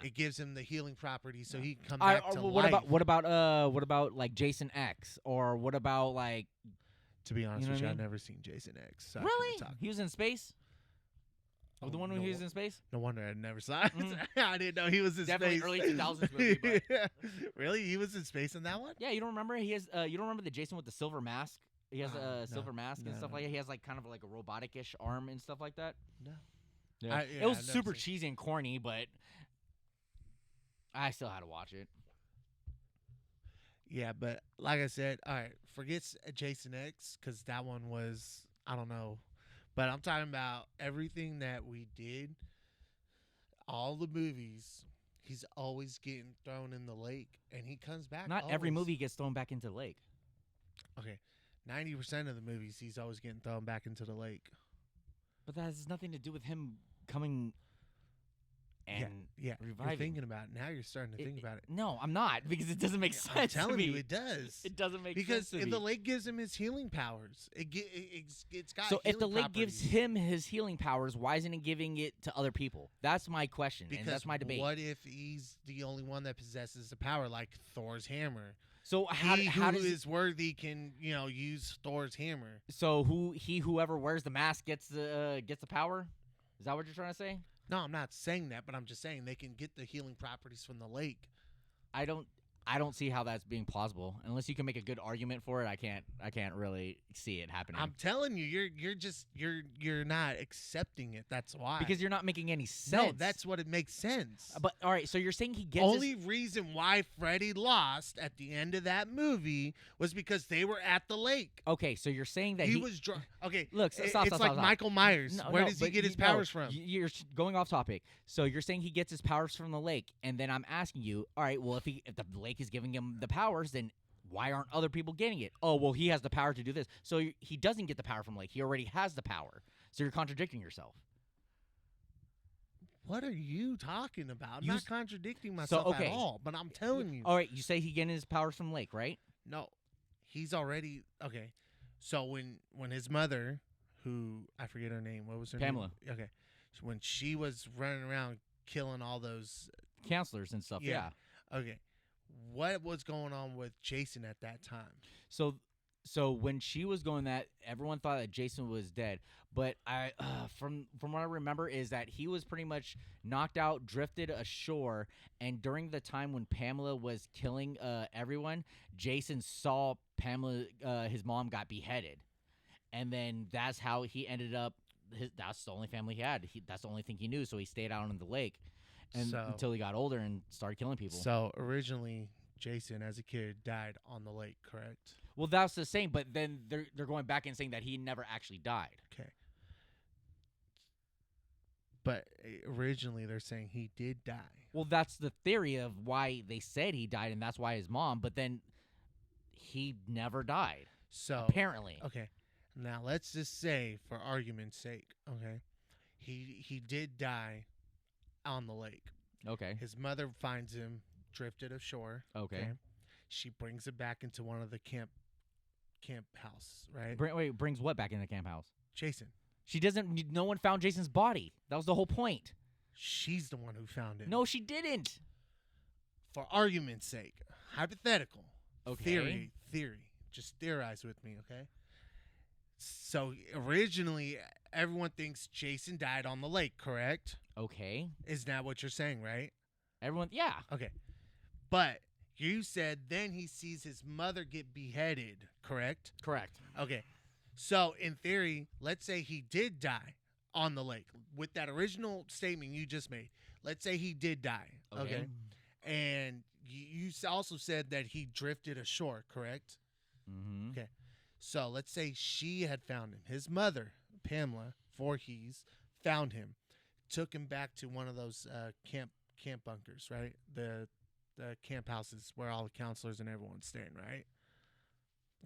It gives him the healing properties so he can come I- back to what life. about what about like Jason X, or what about like To be honest know with what you, I I've mean? never seen Jason X. So I couldn't really? talk. He was in space? Oh, the one when he was in space? No wonder I never saw it. Mhm. I didn't know he was in Definitely space. early 2000s movie, but- Really? He was in space in that one? Yeah, you don't remember? He has. You don't remember the Jason with the silver mask? He has Oh, a no, silver mask and no, stuff no. like that. He has like kind of like a robotic-ish arm and stuff like that. No. Yeah. Yeah, It was I've never super seen- cheesy and corny, but I still had to watch it. Yeah, but like I said, all right, forget Jason X because that one was, I don't know. But I'm talking about everything that we did, all the movies, he's always getting thrown in the lake and he comes back. Not every always. movie gets thrown back into the lake. Okay. 90% of the movies, he's always getting thrown back into the lake. But that has nothing to do with him coming and Yeah, you're reviving. thinking about it. Now you're starting to think about it. No, I'm not, because it doesn't make I'm sense to telling me. you, it does. It doesn't make Because sense to if the me. lake gives him his healing powers, it's got. So if the healing lake gives properties. him his healing powers, why isn't he giving it to other people? That's my question, because and that's my debate. What if he's the only one that possesses the power, like Thor's hammer? So how He how who does is worthy can use Thor's hammer. so whoever wears the mask gets the power? Is that what you're trying to say? No, I'm not saying that, but I'm just saying they can get the healing properties from the lake. I don't see how that's being plausible unless you can make a good argument for it. I can't really see it happening. I'm telling you, you're not accepting it. That's why. because you're not making any sense. no, that's what it makes sense. But all right, so you're saying he gets Only reason why Freddy lost at the end of that movie was because they were at the lake. okay, so you're saying that He was drunk. Okay, Look, stop, it's stop, like stop. Michael Myers. No, Where no, does he but get his no, powers from? You're going off topic. So you're saying he gets his powers from the lake, and then I'm asking you, all right, well, if the lake is giving him the powers, then why aren't other people getting it? Oh, well, he has the power to do this. So he doesn't get the power from lake. He already has the power. So you're contradicting yourself. What are you talking about? I'm You not s- contradicting myself okay. at all, but I'm telling you. All right, you say he getting his powers from lake, right? No, he's already okay. So when his mother, who I forget her name, what was her Pamela. name? Okay, so when she was running around killing all those, Counselors and stuff, yeah. Okay, what was going on with Jason at that time? So when she was going that, everyone thought that Jason was dead. But I, from what I remember, is that he was pretty much knocked out, drifted ashore, and during the time when Pamela was killing everyone, Jason saw Pamela, his mom, got beheaded, and then that's how he ended up. That's the only family he had. That's the only thing he knew. So he stayed out on the lake, and So- until he got older and started killing people. So originally, Jason as a kid died on the lake, correct? Well, that's the same, but then they're going back and saying that he never actually died. Okay. But originally, they're saying he did die. Well, that's the theory of why they said he died, and that's why his mom. But then he never died, So apparently. okay, now let's just say, for argument's sake, okay, he did die on the lake. Okay. His mother finds him drifted ashore. Okay. She brings him back into one of the camp house, right? Brings what back in the camp house? Jason. She doesn't. No one found Jason's body. That was the whole point. She's the one who found him. No, she didn't. For argument's sake, hypothetical. Okay. Theory. Just theorize with me, okay? So originally, everyone thinks Jason died on the lake, correct? Okay. Is that what you're saying, right? Everyone. Yeah. Okay. But you said then he sees his mother get beheaded, correct? Correct. Okay. So in theory, let's say he did die on the lake with that original statement you just made. Let's say he did die. Okay. And you also said that he drifted ashore, correct? Mm-hmm. Okay. So let's say she had found him. His mother, Pamela Voorhees, found him, took him back to one of those camp bunkers, right? The camp houses where all the counselors and everyone's staying, right?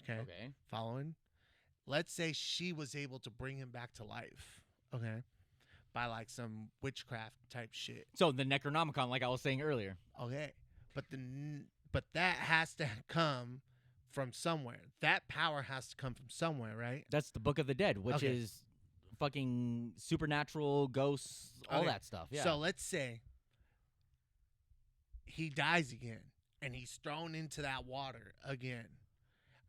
Okay. Okay. Following. Let's say she was able to bring him back to life, okay, by like some witchcraft type shit. So the Necronomicon, like I was saying earlier. Okay, but that has to come from somewhere. That power has to come from somewhere, right? That's the Book of the Dead, which Okay. is fucking supernatural, ghosts, all Okay. that stuff. Yeah. So let's say he dies again and he's thrown into that water again,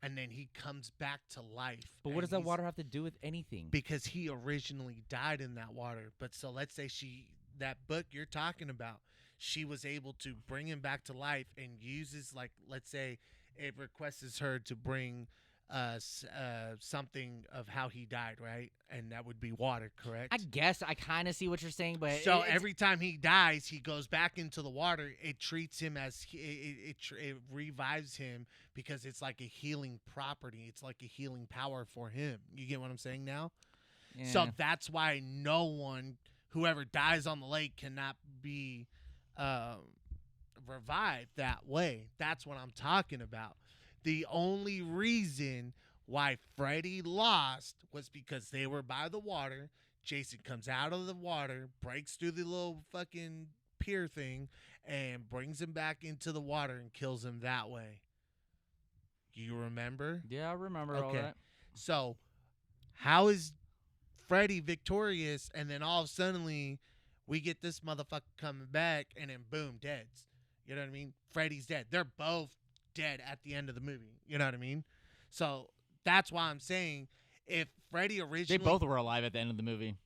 and then he comes back to life. but what and does that he's- water have to do with anything? Because he originally died in that water. But so let's say that book you're talking about, she was able to bring him back to life and uses, like, let's say it requests her to bring something of how he died, right? And that would be water, correct? I guess I kind of see what you're saying, but So it's- every time he dies, he goes back into the water. It treats him as it revives him because it's like a healing property. It's like a healing power for him. You get what I'm saying now? So yeah. that's why no one, whoever dies on the lake, cannot be revived that way. That's what I'm talking about. The only reason why Freddy lost was because they were by the water. Jason comes out of the water, breaks through the little fucking pier thing, and brings him back into the water and kills him that way. You remember? Yeah, I remember all Okay. that. So, how is Freddy victorious, and then all of a sudden we get this motherfucker coming back, and then boom, deads. You know what I mean? Freddy's dead. They're both dead at the end of the movie. You know what I mean? So that's why I'm saying if Freddy They originally, both were alive at the end of the movie.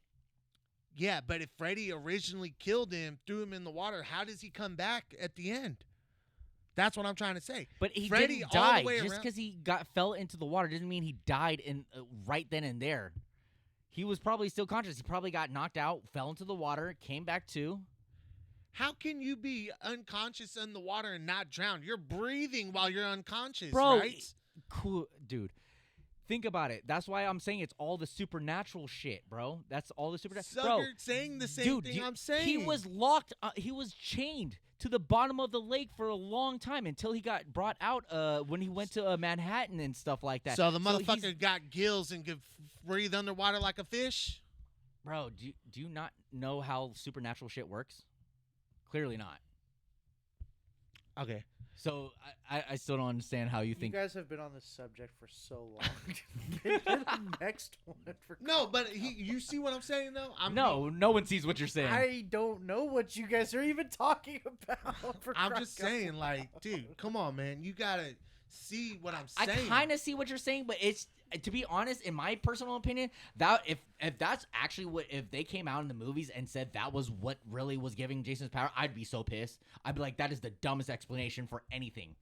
yeah, but if Freddy originally killed him, threw him in the water, how does he come back at the end? That's what I'm trying to say. But he Freddy didn't all the die. way Just around- because he fell into the water doesn't mean he died in right then and there. He was probably still conscious. He probably got knocked out, fell into the water, came back to. How can you be unconscious in the water and not drown? You're breathing while you're unconscious, Bro, right? Cool, dude. Think about it. That's why I'm saying it's all the supernatural shit, bro. That's all the supernatural. Sucker Bro, saying the same dude, thing you- I'm saying. he was locked. He was chained to the bottom of the lake for a long time until he got brought out. When he went to Manhattan and stuff like that. So the he's- motherfucker got gills and could breathe underwater like a fish? Bro, do you not know how supernatural shit works? Clearly not. Okay. So I still don't understand how you You think. guys have been on this subject for so long. Get to the next one. For No, but you see what I'm saying though? No one sees what you're saying. I don't know what you guys are even talking about. I'm just saying, like, dude, come on, man. You gotta see what I'm I saying. kind of see what you're saying, but it's, to be honest, in my personal opinion, that if that's actually what, if they came out in the movies and said that was what really was giving Jason's power, I'd be so pissed. I'd be like, that is the dumbest explanation for anything.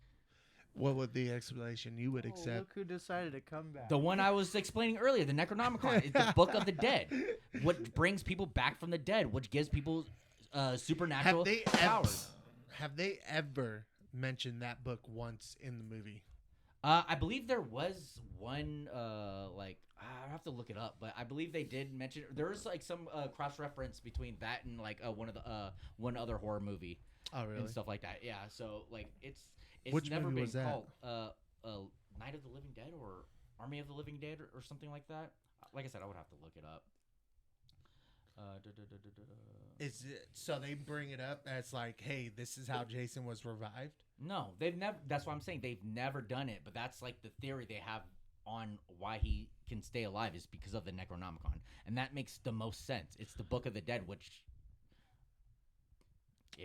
What would the explanation you would Oh, accept? look who decided to come back. The one I was explaining earlier, the Necronomicon, is the Book of the Dead. What brings people back from the dead, which gives people supernatural powers. Have they ever mentioned that book once in the movie? I believe there was one, I have to look it up, but I believe they did mention, there was like some cross-reference between that and like one other horror movie Oh, really? and stuff like that. Yeah, so like it's Which never movie been was that? called Night of the Living Dead or Army of the Living Dead or something like that. Like I said, I would have to look it up. Is it, so they bring it up as like, hey, this is how Jason was revived? No, they've never. That's what I'm saying. They've never done it, but that's like the theory they have on why he can stay alive is because of the Necronomicon, and that makes the most sense. It's the Book of the Dead, which.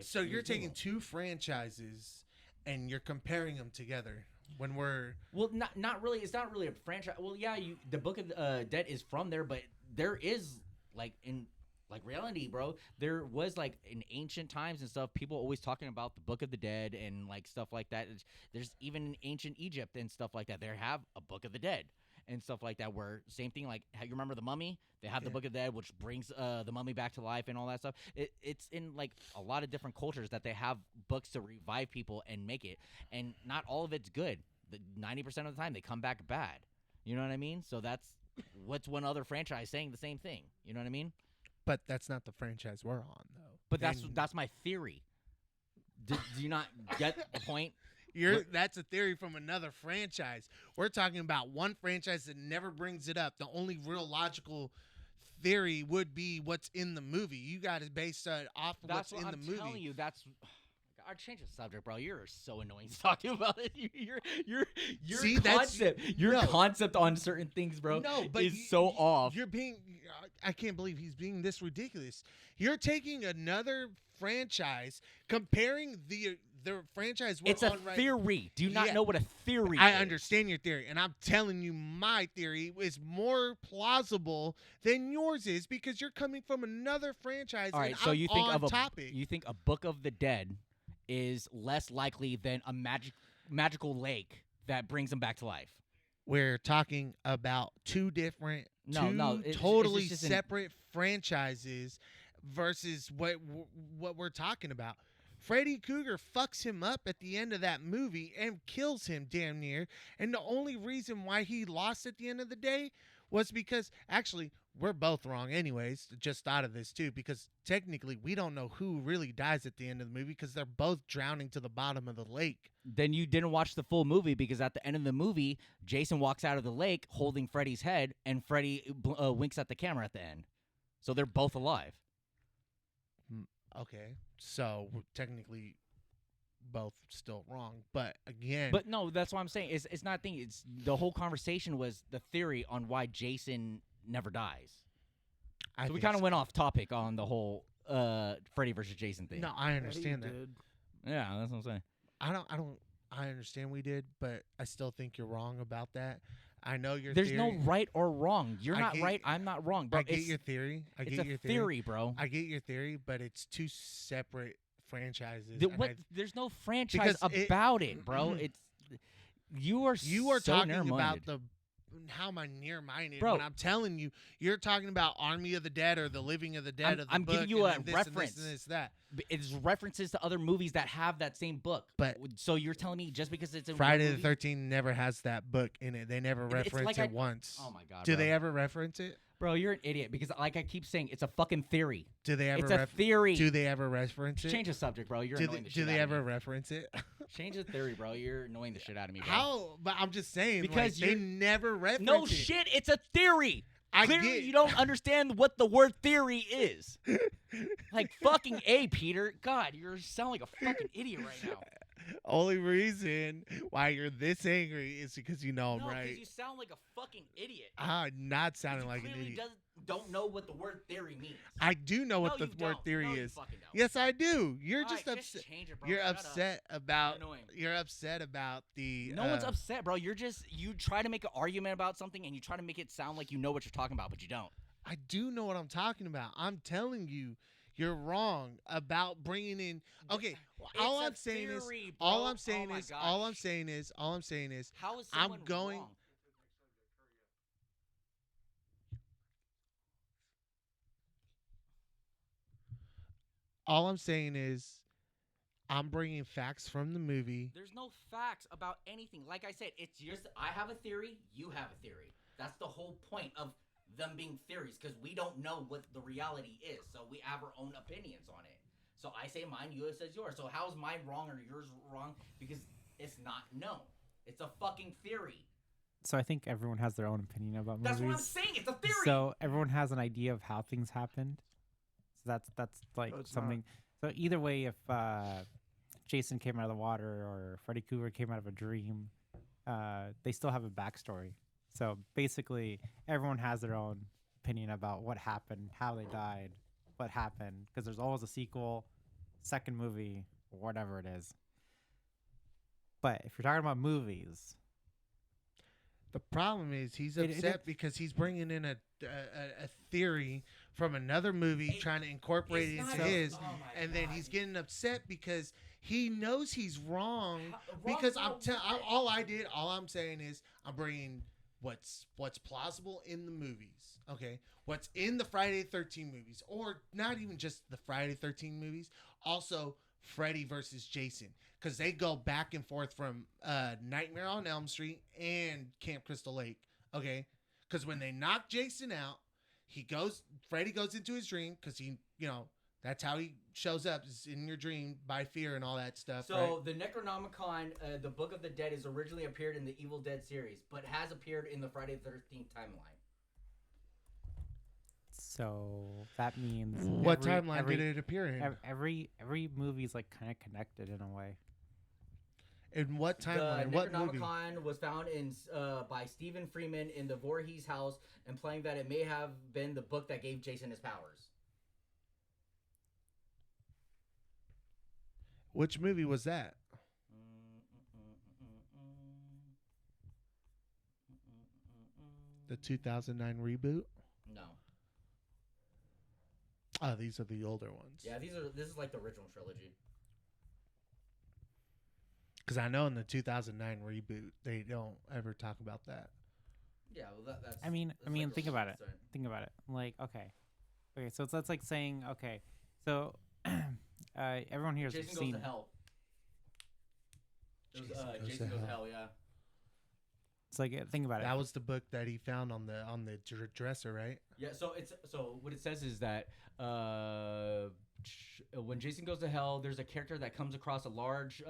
So you're taking two franchises and you're comparing them together when we're Well, not really. It's not really a franchise. Well, yeah, the Book of the Dead is from there, but there is like in like reality, bro. There was like in ancient times and stuff, people always talking about the Book of the Dead and like stuff like that. There's even in ancient Egypt and stuff like that. They have a Book of the Dead, and stuff like that. Where same thing, like you remember the Mummy? They have the Yeah. Book of the Dead, which brings the mummy back to life and all that stuff. It's in like a lot of different cultures that they have books to revive people and make it, and not all of it's good. 90% of the time they come back bad. You know what I mean? So that's what's one other franchise saying the same thing. You know what I mean? But that's not the franchise we're on, though. But that's And that's my theory. Do you not get the point? that's a theory from another franchise. We're talking about one franchise that never brings it up. The only real logical theory would be what's in the movie. You got to base it off of That's what's what in I'm the movie. telling you. That's. I change the subject, bro. You're so annoying to talk to about it. Your See, that's- concept, your no. concept on certain things, bro, No, but is so off. You're being. I can't believe he's being this ridiculous. You're taking another franchise, comparing the franchise we're It's a on right. theory. Do you not Yeah. know what a theory I is? understand your theory, and I'm telling you my theory is more plausible than yours is because you're coming from another franchise. All right, and so I'm you think on of a topic. you think a Book of the Dead is less likely than a magical lake that brings them back to life? We're talking about two different, it's totally just an- separate franchises versus what we're talking about. Freddy Krueger fucks him up at the end of that movie and kills him damn near. And the only reason why he lost at the end of the day was because, actually, we're both wrong anyways. Just thought of this too, because technically we don't know who really dies at the end of the movie because they're both drowning to the bottom of the lake. Then you didn't watch the full movie because at the end of the movie, Jason walks out of the lake holding Freddy's head, and Freddy winks at the camera at the end. So they're both alive. Okay, so we're technically both still wrong. But again, But no, that's what I'm saying. It's not a thing. It's the whole conversation was the theory on why Jason never dies. I So we think kind of went off topic on the whole Freddy versus Jason thing. No, I understand that. Dude. Yeah, that's what I'm saying. I understand we did, but I still think you're wrong about that. I know your There's theory. no right or wrong. You're I not get- right. I'm not wrong, bro. I get it's your theory. I it's get a your theory, bro. I get your theory, but it's two separate franchises. The- and what? I- There's no franchise Because it- about it, bro. Mhm. It's you are you are so talking about narrow-minded. the how am I near-minded Bro. when I'm telling you you're talking about Army of the Dead or the Living of the Dead of the I'm giving book you and a then this reference. and this and that. It's references to other movies that have that same book. But so you're telling me just because it's in one Friday the movie- 13th never has that book in it. They never It's reference like it I- once. Oh my god, Do bro. they ever reference it? Bro, you're an idiot because like I keep saying, it's a fucking theory. Do they ever It's a theory. Do they ever reference it? Change the subject, bro. You're do annoying they, the do shit they out of ever me. reference it? Change the theory, bro. You're annoying the shit out of me, bro. How? But I'm just saying Because like, they you're- never reference No it. shit, it's a theory. I Clearly, get- you don't understand what the word theory is. Like fucking A, Peter. God, you sound like a fucking idiot right now. Only reason why you're this angry is because you know I'm No, because right. you sound like a fucking idiot. I'm not sounding You like an clearly idiot. don't know what the word theory means. I do know what No, the you word don't. theory No, you is. fucking don't. Yes, I do. You're All just right, upset. change it, bro. You're Shut up. upset about. You're annoying. You're upset about the. No one's upset, bro. You try to make an argument about something and you try to make it sound like you know what you're talking about, but you don't. I do know what I'm talking about. I'm telling you, you're wrong about bringing in. Okay, all It's a I'm saying is. theory, All bro. I'm saying Oh my is. All I'm gosh. saying is. All I'm saying is. How is I'm someone going- wrong? All I'm saying is. I'm bringing facts from the movie. There's no facts about anything. Like I said, it's just I have a theory, you have a theory. That's the whole point of them being theories because we don't know what the reality is. So we have our own opinions on it. So I say mine, you says yours. So how's mine wrong or yours wrong? Because it's not known. It's a fucking theory. So I think everyone has their own opinion about That's movies. what I'm saying. It's a theory. So everyone has an idea of how things happened. So that's like No, it's something. So either way, if Jason came out of the water or Freddy Krueger came out of a dream, they still have a backstory. So basically, everyone has their own opinion about what happened, how they died, what happened, because there's always a sequel, second movie, whatever it is. But if you're talking about movies, The problem is he's It- upset because he's bringing in a theory from another movie, trying to incorporate it It's into not- his, oh my and then God. he's getting upset because he knows he's wrong. How- Because wrong all I'm saying is I'm bringing what's plausible in the movies, okay? What's in the Friday the 13th movies, or not even just the Friday the 13th movies, also Freddy versus Jason, because they go back and forth from Nightmare on Elm Street and Camp Crystal Lake, okay? Because when they knock Jason out, Freddy goes into his dream, because he, that's how he shows up, is in your dream by fear and all that stuff. So right? the Necronomicon, the Book of the Dead, is originally appeared in the Evil Dead series, but has appeared in the Friday the 13th timeline. So that means What timeline did it appear in? Every movie is like kind of connected in a way. In what timeline? The What movie? Necronomicon was found by Stephen Freeman in the Voorhees house, implying that it may have been the book that gave Jason his powers. Which movie was that? The 2009 reboot? No. Oh, these are the older ones. Yeah, this is like the original trilogy. Because I know in the 2009 reboot, they don't ever talk about that. Yeah, well, that's. I mean, like think about it. sorry. Think about it. Like, okay, so that's like saying, okay, so everyone here has Jason seen. Goes to Hell. It was, Jason Jason Goes to Hell, yeah. It's like think about it. That was the book that he found on the dresser, right? Yeah, so what it says is that when Jason Goes to Hell, there's a character that comes across a large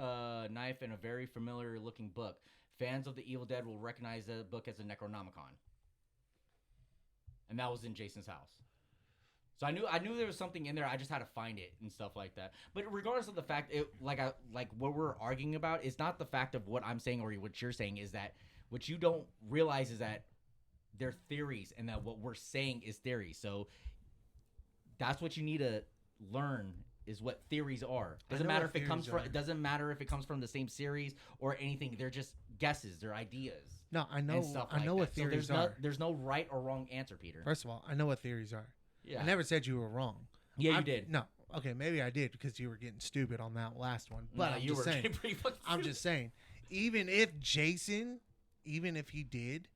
knife and a very familiar looking book. Fans of the Evil Dead will recognize the book as a Necronomicon. And that was in Jason's house. So I knew there was something in there. I just had to find it and stuff like that. But regardless of the fact, like what we're arguing about is not the fact of what I'm saying or what you're saying, is that what you don't realize is that they're theories and that what we're saying is theories. So that's what you need to learn, is what theories are. Doesn't matter if it comes from the same series or anything. They're just guesses. They're ideas. No, I know. And stuff I know like what that. theories so are. there's no right or wrong answer, Peter. First of all, I know what theories are. Yeah. I never said you were wrong. Yeah, you did. No. Okay, maybe I did because you were getting stupid on that last one. But No, I'm you just were saying. pretty fucking I'm stupid. just saying. Even if he did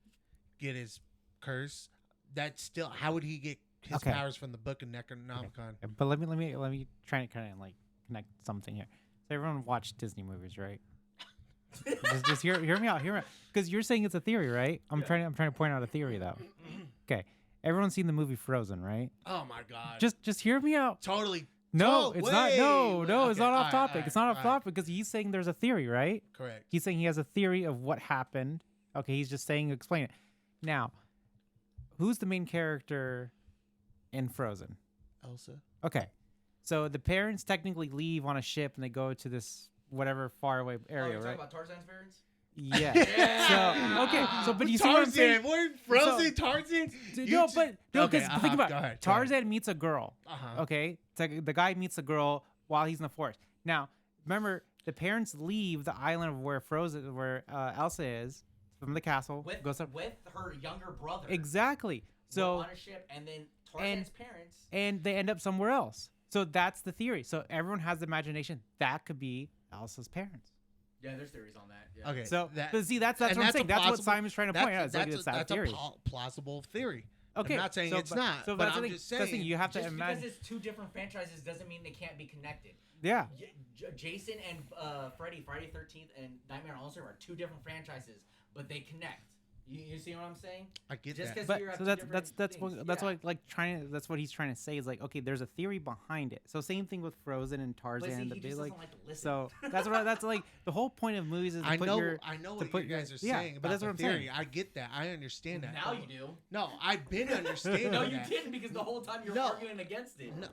get his curse, that's still, how would he get his Okay. powers from the book of Necronomicon? But let me try and kind of like connect something here. So everyone watched Disney movies, right? just hear me out, because you're saying it's a theory, right? I'm trying to point out a theory though. Okay, everyone's seen the movie Frozen, right? Oh my God. Just hear me out. totally. No, it's not. No, Okay, it's not off alright, topic. alright, It's not off alright. topic because he's saying there's a theory, right? Correct. He's saying he has a theory of what happened. Okay, he's just saying explain it. Now, who's the main character in Frozen? Elsa. Okay, so the parents technically leave on a ship and they go to this whatever faraway Oh, area, you're right? talking about Tarzan's parents? Yeah. Yeah. So okay, so but you see what I'm saying? We're Frozen, Tarzan. No, but no, because Okay, think about go it. ahead, go Tarzan meets a girl. Uh-huh. Okay, it's like the guy meets a girl while he's in the forest. Now, remember, the parents leave the island of where Elsa is from the castle. With goes up with her younger brother. exactly. So So on a ship, and then Tarzan's parents. and they end up somewhere else. So that's the theory. So everyone has the imagination that could be Elsa's parents. Yeah, there's theories on that. Yeah. Okay. So, that- but see, that's and what I'm a saying. That's what plausible- Simon's trying to point out. It's like it's that that's theory. a plausible theory. Okay, I'm not saying so, it's but- not, So but that's I'm the just thing. That's the thing. saying. You have to Just imagine. because it's two different franchises doesn't mean they can't be connected. Yeah. Jason and Friday 13th, and Nightmare on Elm Street are two different franchises, but they connect. You see what I'm saying? I get Just that. 'cause you But have so two that's different that's things. what that's Yeah. what like trying. That's what he's trying to say is like, okay, there's a theory behind it. So same thing with Frozen and But Tarzan. see, and the he big just like. doesn't like to listen. So that's like the whole point of movies is to I put know your. what put you your- guys are yeah, saying but about that's the what I'm theory. saying. I get that. I understand that. now you do. No, I've been understanding No, you that. didn't, because the whole time you're No. arguing against it. No.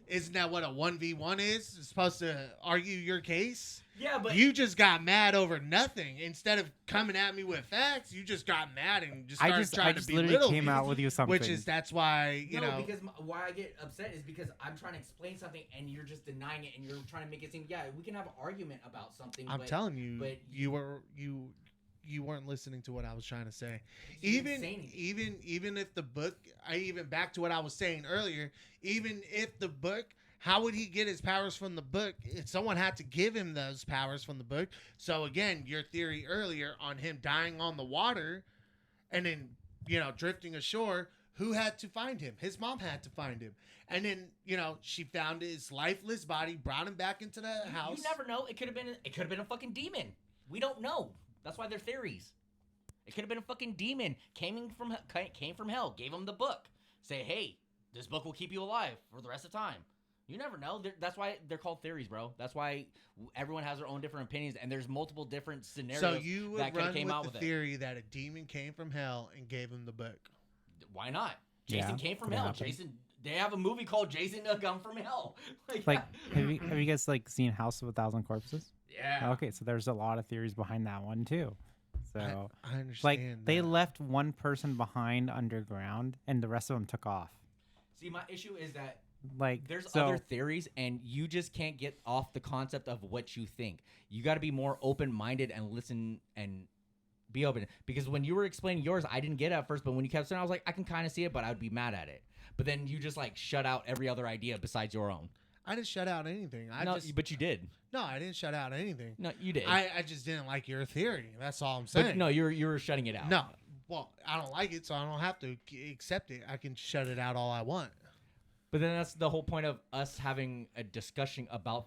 Isn't that what a 1v1 is? It's supposed to argue your case? Yeah, but You just got mad over nothing. Instead of coming at me with facts, you just got mad and just I started just trying to literally belittle came me. out with you something. Which is, that's why, you no, know. because why I get upset is because I'm trying to explain something and you're just denying it, and you're trying to make it seem, yeah, we can have an argument about something. I'm but telling you, but you weren't listening to what I was trying to say. you didn't say anything. Even if the book, back to what I was saying earlier, even if the book, how would he get his powers from the book? If someone had to give him those powers from the book. So again, your theory earlier on him dying on the water, And then, drifting ashore, who had to find him? His mom had to find him. And then, she found his lifeless body, brought him back into the house. You never know. It could have been a fucking demon. We don't know. That's why they're theories. It could have been a fucking demon came from hell, gave him the book. Say, hey, this book will keep you alive for the rest of time. You never know. That's why they're called theories, bro. That's why everyone has their own different opinions, and there's multiple different scenarios. So you would that run came out with the with theory that a demon came from hell and gave him the book. Why not? Yeah, Jason came from could hell. happen. Jason. They have a movie called Jason Come from Hell. Like, have you guys like seen House of a Thousand Corpses? yeah. Okay, so there's a lot of theories behind that one too. So I understand. like they that. left one person behind underground, and the rest of them took off. See, my issue is that Like there's so, other theories, and you just can't get off the concept of what you think. You got to be more open-minded and listen and be open. Because when you were explaining yours, I didn't get it at first, but when you kept saying, I was like, I can kind of see it, but I would be mad at it. But then you just like shut out every other idea besides your own. I didn't shut out anything. But you did. No, I didn't shut out anything. No, you did. I just didn't like your theory. That's all I'm saying. but no, you were shutting it out. No. Well, I don't like it, so I don't have to accept it. I can shut it out all I want. But then that's the whole point of us having a discussion about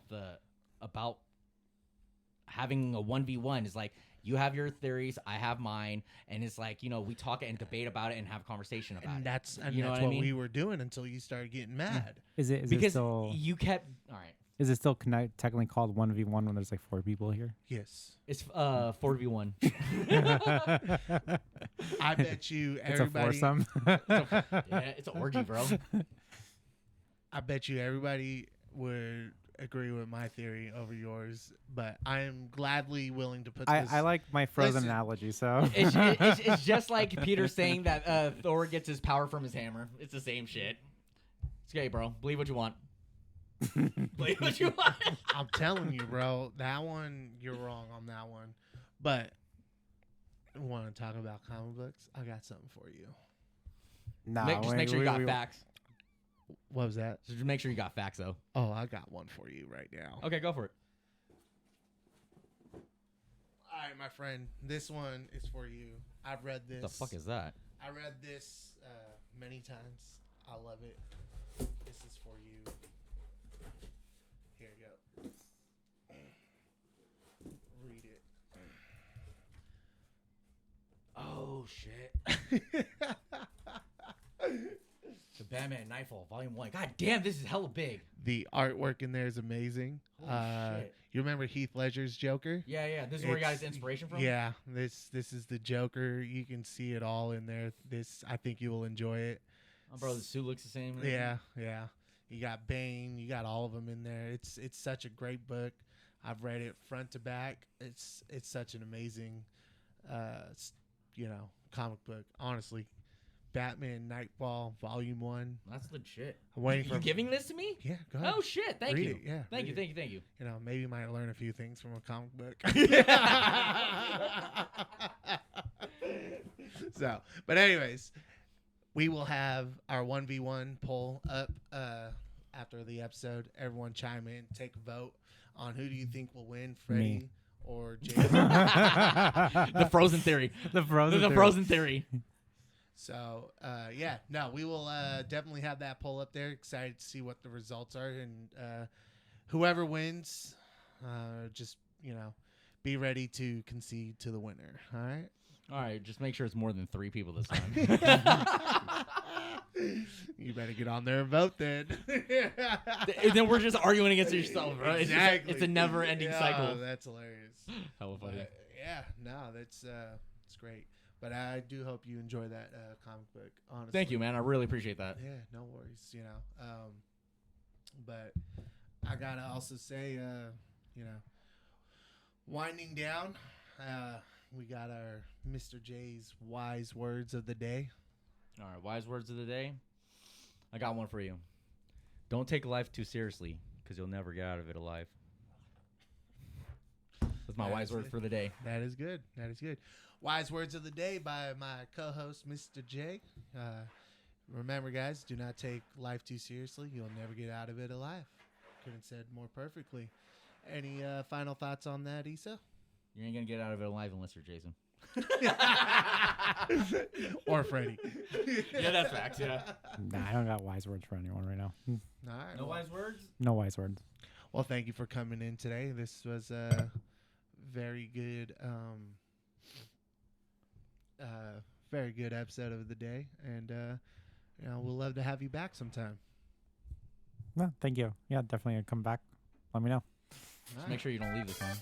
having a 1v1 is like you have your theories, I have mine, and it's like, we talk and debate about it and have a conversation about And it. that's You know what what I mean? we were doing until you started getting mad. is it Because still you kept all right. is it still technically called 1v1 when there's like 4 people here? Yes. It's 4v1. I bet you It's a everybody foursome. Yeah, it's an orgy, bro. I bet you everybody would agree with my theory over yours, but I am gladly willing to put this. I like my Frozen Listen. analogy, so It's just like Peter saying that Thor gets his power from his hammer. It's the same shit. It's okay, bro. Believe what you want. Believe what you want. I'm telling you, bro, that one, you're wrong on that one. But want to talk about comic books? I got something for you. nah, Just make sure you got facts. What was that? Just make sure you got facts, though. Oh, I got one for you right now. Okay, go for it. All right, my friend. This one is for you. I've read this. What the fuck is that? I read this many times. I love it. This is for you. Here you go. Read it. Oh, shit. The Batman Nightfall, Volume 1. God damn, this is hella big. The artwork in there is amazing. Holy shit. You remember Heath Ledger's Joker? Yeah. This is where he got his It's- inspiration from? Yeah, this is the Joker. You can see it all in there. I think you will enjoy it. Oh, bro, the suit looks the same. Yeah. You got Bane. You got all of them in there. It's such a great book. I've read it front to back. It's such an amazing, comic book. Honestly, Batman Nightfall Volume 1. That's legit. I'm waiting You for giving this to me? Yeah, go ahead. Oh, shit. Thank Read you. it, yeah, Thank read you, it. thank you. Maybe you might learn a few things from a comic book. So, but anyways, we will have our 1v1 poll up after the episode. Everyone chime in, take a vote on who do you think will win, Freddie or Jason. The Frozen theory. the Frozen. The theory. Frozen theory. So, we will definitely have that poll up there. Excited to see what the results are, and whoever wins, just be ready to concede to the winner. All right. All right, just make sure it's more than 3 people this time. You better get on there and vote then. Then we're just arguing against yourself, bro. Exactly. It's a never-ending Yeah, cycle. That's hilarious. Hella funny. But, that's it's great. But I do hope you enjoy that comic book. Honestly, Thank you, man. I really appreciate that. Yeah, no worries. But I gotta also say, winding down, we got our Mr. J's wise words of the day. All right, wise words of the day. I got one for you. Don't take life too seriously, because you'll never get out of it alive. That's my wise word for the day. That is good. That is good. Wise words of the day by my co-host, Mr. J. Remember, guys, do not take life too seriously. You'll never get out of it alive. Couldn't have said more perfectly. Any final thoughts on that, Issa? You ain't going to get out of it alive unless you're Jason. Or Freddie. Yeah, that's facts. Yeah. Nah, I don't got wise words for anyone right now. All right, No well, wise words. No wise words. well, thank you for coming in today. This was a very good, very good episode of the day, and we'll love to have you back sometime. No, thank you. Yeah, definitely come back. Let me know. Just make sure you don't leave this one.